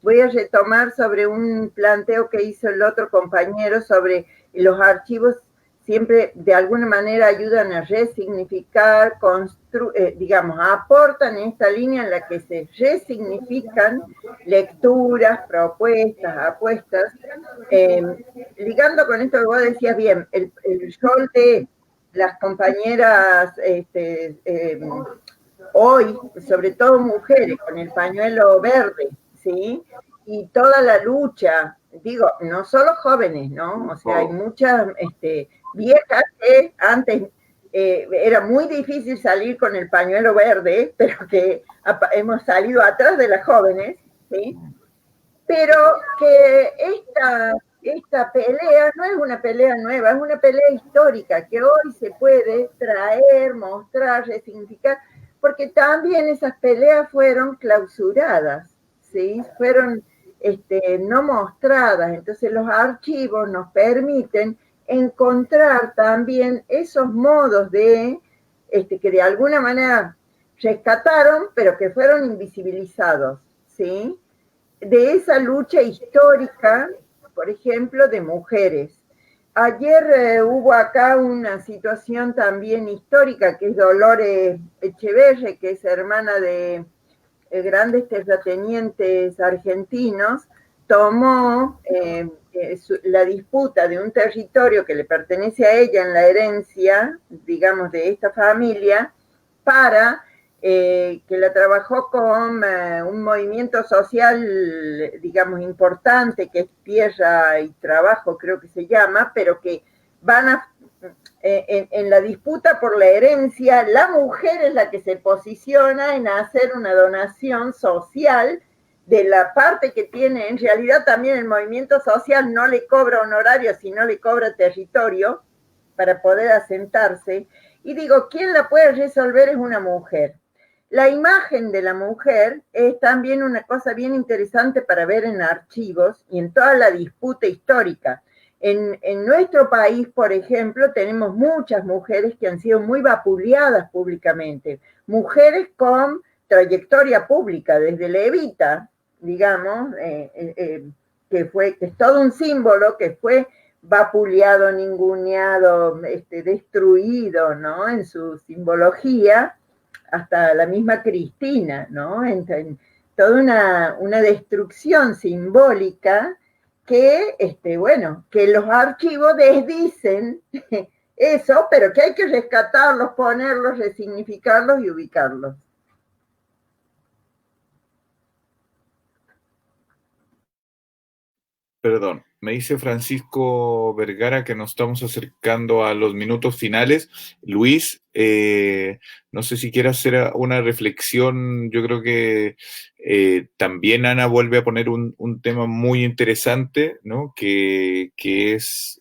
Voy a retomar sobre un planteo que hizo el otro compañero sobre los archivos siempre de alguna manera ayudan a resignificar, digamos, aportan en esta línea en la que se resignifican lecturas, propuestas, apuestas. Ligando con esto que vos decías bien, el rol de las compañeras hoy, sobre todo mujeres, con el pañuelo verde, ¿sí? Y toda la lucha, digo, no solo jóvenes, ¿no? O sea, hay muchas viejas que antes era muy difícil salir con el pañuelo verde, pero que hemos salido atrás de las jóvenes, ¿sí? Pero que esta pelea no es una pelea nueva, es una pelea histórica que hoy se puede traer, mostrar, resignificar, porque también esas peleas fueron clausuradas, ¿sí? Fueron no mostradas. Entonces los archivos nos permiten encontrar también esos modos de que de alguna manera rescataron, pero que fueron invisibilizados, ¿sí? De esa lucha histórica, por ejemplo, de mujeres. Ayer hubo acá una situación también histórica, que es Dolores Echeverre, que es hermana de grandes terratenientes argentinos, tomó la disputa de un territorio que le pertenece a ella en la herencia, digamos, de esta familia, para que la trabajó con un movimiento social, digamos, importante, que es Tierra y Trabajo, creo que se llama, pero que van a en la disputa por la herencia, la mujer es la que se posiciona en hacer una donación social de la parte que tiene. En realidad también el movimiento social no le cobra honorario, sino le cobra territorio para poder asentarse. Y digo, ¿quién la puede resolver? Es una mujer. La imagen de la mujer es también una cosa bien interesante para ver en archivos y en toda la disputa histórica. En nuestro país, por ejemplo, tenemos muchas mujeres que han sido muy vapuleadas públicamente, mujeres con trayectoria pública, desde Levita, digamos, que es todo un símbolo, que fue vapuleado, ninguneado, destruido, ¿no? En su simbología, hasta la misma Cristina, ¿no? En toda una destrucción simbólica que, bueno, que los archivos desdicen eso, pero que hay que rescatarlos, ponerlos, resignificarlos y ubicarlos. Perdón, me dice Francisco Vergara que nos estamos acercando a los minutos finales. Luis, no sé si quieres hacer una reflexión. Yo creo que también Ana vuelve a poner un tema muy interesante, ¿no? Que es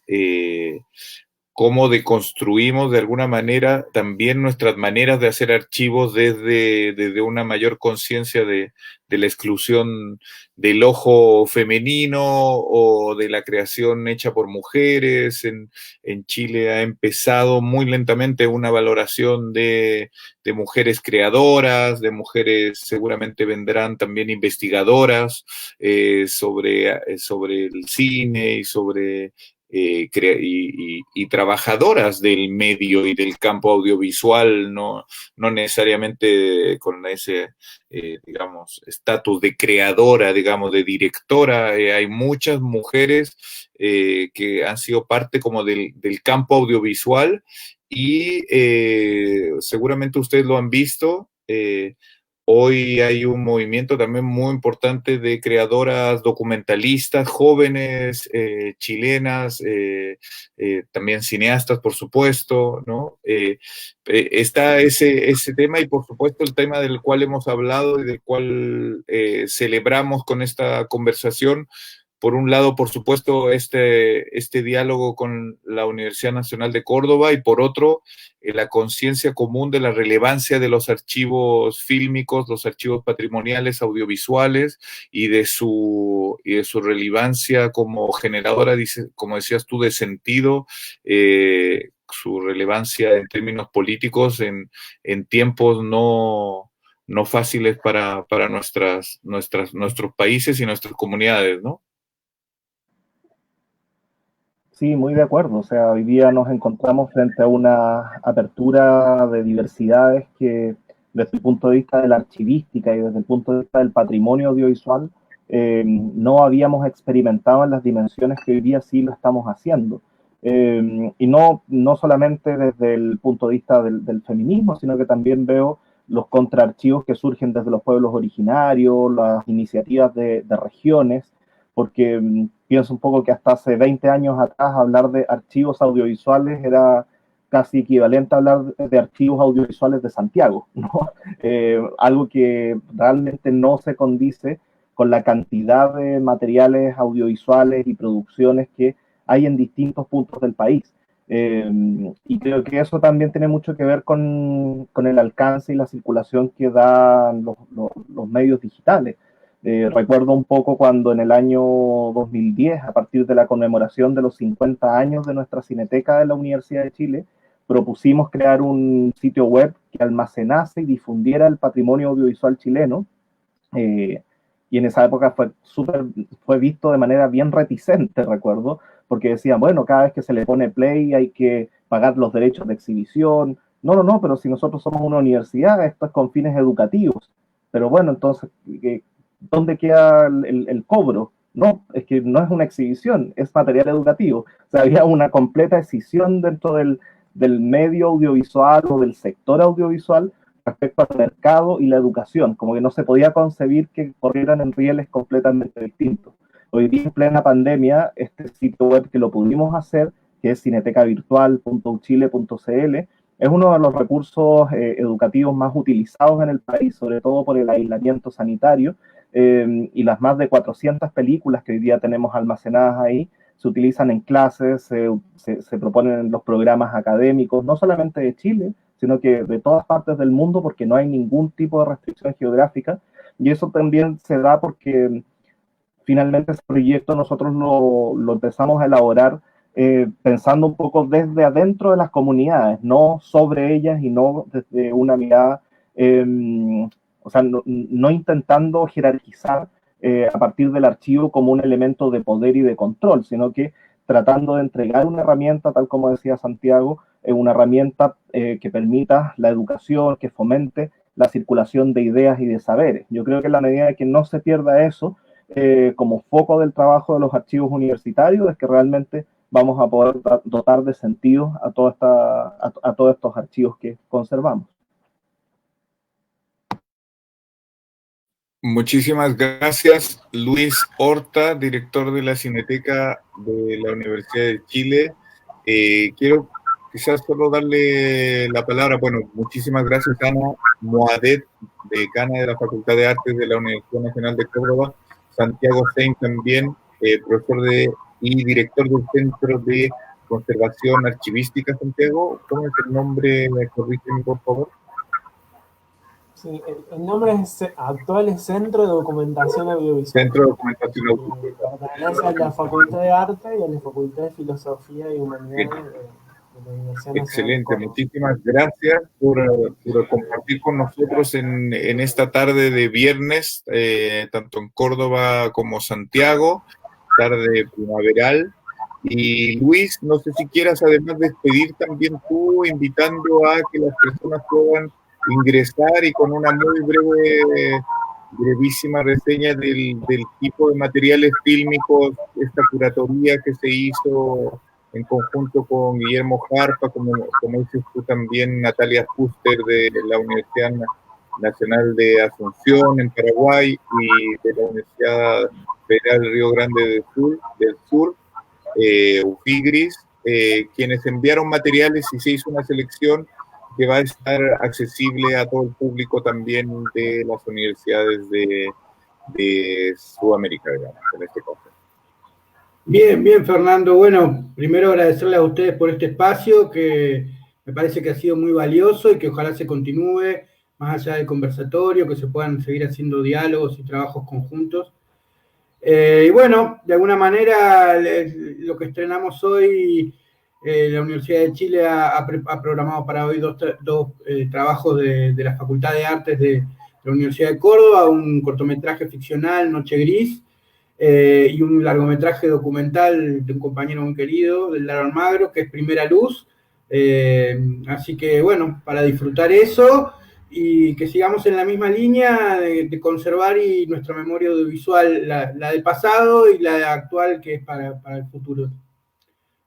cómo deconstruimos de alguna manera también nuestras maneras de hacer archivos desde una mayor conciencia de la exclusión del ojo femenino o de la creación hecha por mujeres. En Chile ha empezado muy lentamente una valoración de mujeres creadoras, de mujeres, seguramente vendrán también investigadoras sobre el cine y sobre y trabajadoras del medio y del campo audiovisual, no necesariamente con ese, digamos, estatus de creadora, digamos, de directora. Hay muchas mujeres que han sido parte como del campo audiovisual y seguramente ustedes lo han visto. Hoy hay un movimiento también muy importante de creadoras documentalistas, jóvenes, chilenas, también cineastas, por supuesto, ¿no? Está ese tema y, por supuesto, el tema del cual hemos hablado y del cual celebramos con esta conversación, por un lado, por supuesto, este diálogo con la Universidad Nacional de Córdoba y por otro, la conciencia común de la relevancia de los archivos fílmicos, los archivos patrimoniales, audiovisuales y de su relevancia como generadora, como decías tú, de sentido, su relevancia en términos políticos en tiempos no fáciles para nuestros países y nuestras comunidades, ¿no? Sí, muy de acuerdo. O sea, hoy día nos encontramos frente a una apertura de diversidades que desde el punto de vista de la archivística y desde el punto de vista del patrimonio audiovisual no habíamos experimentado en las dimensiones que hoy día sí lo estamos haciendo. Y no solamente desde el punto de vista del feminismo, sino que también veo los contraarchivos que surgen desde los pueblos originarios, las iniciativas de regiones, porque pienso un poco que hasta hace 20 años atrás hablar de archivos audiovisuales era casi equivalente a hablar de archivos audiovisuales de Santiago, ¿no? Algo que realmente no se condice con la cantidad de materiales audiovisuales y producciones que hay en distintos puntos del país. Y creo que eso también tiene mucho que ver con el alcance y la circulación que dan los medios digitales. Recuerdo un poco cuando en el año 2010, a partir de la conmemoración de los 50 años de nuestra Cineteca de la Universidad de Chile, propusimos crear un sitio web que almacenase y difundiera el patrimonio audiovisual chileno. Y en esa época fue visto de manera bien reticente, recuerdo, porque decían, bueno, cada vez que se le pone play hay que pagar los derechos de exhibición. No, pero si nosotros somos una universidad, esto es con fines educativos. Pero bueno, entonces, ¿dónde queda el cobro? No, es que no es una exhibición, es material educativo. O sea, había una completa escisión dentro del medio audiovisual o del sector audiovisual respecto al mercado y la educación, como que no se podía concebir que corrieran en rieles completamente distintos. Hoy día, en plena pandemia, este sitio web que lo pudimos hacer, que es cinetecavirtual.uchile.cl, es uno de los recursos educativos más utilizados en el país, sobre todo por el aislamiento sanitario, y las más de 400 películas que hoy día tenemos almacenadas ahí se utilizan en clases, se proponen en los programas académicos, no solamente de Chile, sino que de todas partes del mundo, porque no hay ningún tipo de restricción geográfica, y eso también se da porque finalmente ese proyecto nosotros lo empezamos a elaborar pensando un poco desde adentro de las comunidades, no sobre ellas y no desde una mirada, o sea, no intentando jerarquizar a partir del archivo como un elemento de poder y de control, sino que tratando de entregar una herramienta, tal como decía Santiago, una herramienta que permita la educación, que fomente la circulación de ideas y de saberes. Yo creo que en la medida de que no se pierda eso como foco del trabajo de los archivos universitarios, es que realmente vamos a poder dotar de sentido a todos estos archivos que conservamos. Muchísimas gracias, Luis Horta, director de la Cineteca de la Universidad de Chile. Quiero quizás solo darle la palabra, bueno, muchísimas gracias, Ana Moadet, decana de la Facultad de Artes de la Universidad Nacional de Córdoba, Santiago Sein también, profesor y director del Centro de Conservación Archivística. Santiago, ¿cómo es el nombre? Corrígeme, por favor. Sí, el nombre actual es Centro de Documentación Audiovisual. Centro de Documentación Audiovisual. Pertenece a la Facultad de Arte y a la Facultad de Filosofía y Humanidades de la Universidad Nacional. Excelente, muchísimas gracias por compartir con nosotros en esta tarde de viernes, tanto en Córdoba como Santiago, tarde primaveral. Y Luis, no sé si quieras además despedir también tú, invitando a que las personas puedan ingresar y con una muy brevísima reseña del tipo de materiales fílmicos, esta curatoría que se hizo en conjunto con Guillermo Jarpa, como dices tú también, Natalia Fuster de la Universidad Nacional de Asunción en Paraguay y de la Universidad Federal Río Grande del Sur, UFIGRIS, quienes enviaron materiales y se hizo una selección que va a estar accesible a todo el público también de las universidades de Sudamérica, digamos, en este caso. Bien, bien, Fernando. Bueno, primero agradecerles a ustedes por este espacio que me parece que ha sido muy valioso y que ojalá se continúe más allá del conversatorio, que se puedan seguir haciendo diálogos y trabajos conjuntos. Y bueno, de alguna manera lo que estrenamos hoy, la Universidad de Chile ha programado para hoy dos trabajos de la Facultad de Artes de la Universidad de Córdoba, un cortometraje ficcional, Noche Gris, y un largometraje documental de un compañero muy querido, del Laro Almagro, que es Primera Luz. Así que bueno, para disfrutar eso y que sigamos en la misma línea de conservar nuestra memoria audiovisual, la del pasado y la actual, que es para el futuro.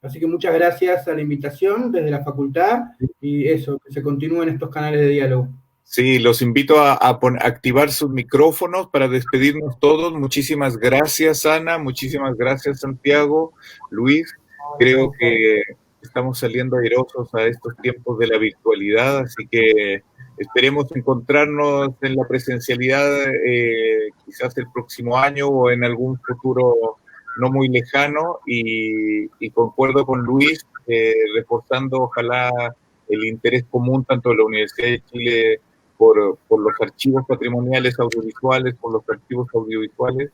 Así que muchas gracias a la invitación desde la facultad y eso, que se continúen estos canales de diálogo. Sí, los invito a activar sus micrófonos para despedirnos todos. Muchísimas gracias, Ana. Muchísimas gracias, Santiago, Luis. Creo que estamos saliendo airosos a estos tiempos de la virtualidad, así que esperemos encontrarnos en la presencialidad quizás el próximo año o en algún futuro no muy lejano. Y concuerdo con Luis, reforzando ojalá el interés común tanto de la Universidad de Chile por los archivos patrimoniales audiovisuales, por los archivos audiovisuales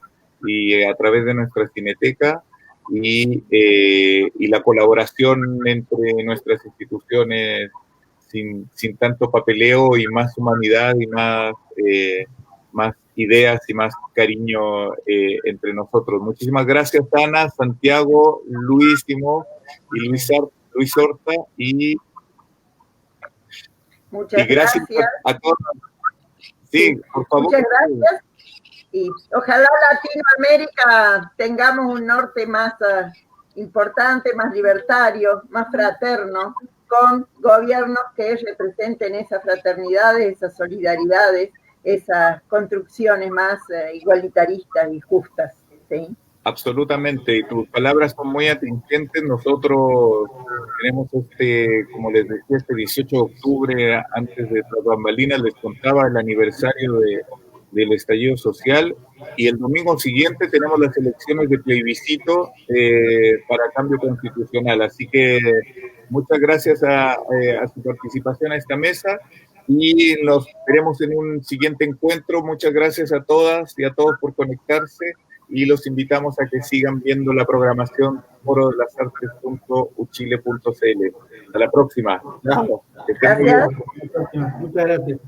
y a través de nuestra cineteca y la colaboración entre nuestras instituciones sin tanto papeleo y más humanidad y más ideas y más cariño entre nosotros. Muchísimas gracias, Ana, Santiago, Luis Simón y Luis Horta Muchas gracias a todos. Sí, por favor. Muchas gracias. Y ojalá Latinoamérica tengamos un norte más importante, más libertario, más fraterno, con gobiernos que representen esas fraternidades, esas solidaridades, esas construcciones más igualitaristas y justas. ¿Sí? Absolutamente, y tus palabras son muy atingentes. Nosotros tenemos como les decía, este 18 de octubre, antes de las bambalinas, les contaba el aniversario del estallido social, y el domingo siguiente tenemos las elecciones de plebiscito para cambio constitucional. Así que muchas gracias a su participación a esta mesa, y nos veremos en un siguiente encuentro. Muchas gracias a todas y a todos por conectarse, y los invitamos a que sigan viendo la programación forodelasartes.uchile.cl. Hasta la próxima. Gracias. Muchas gracias.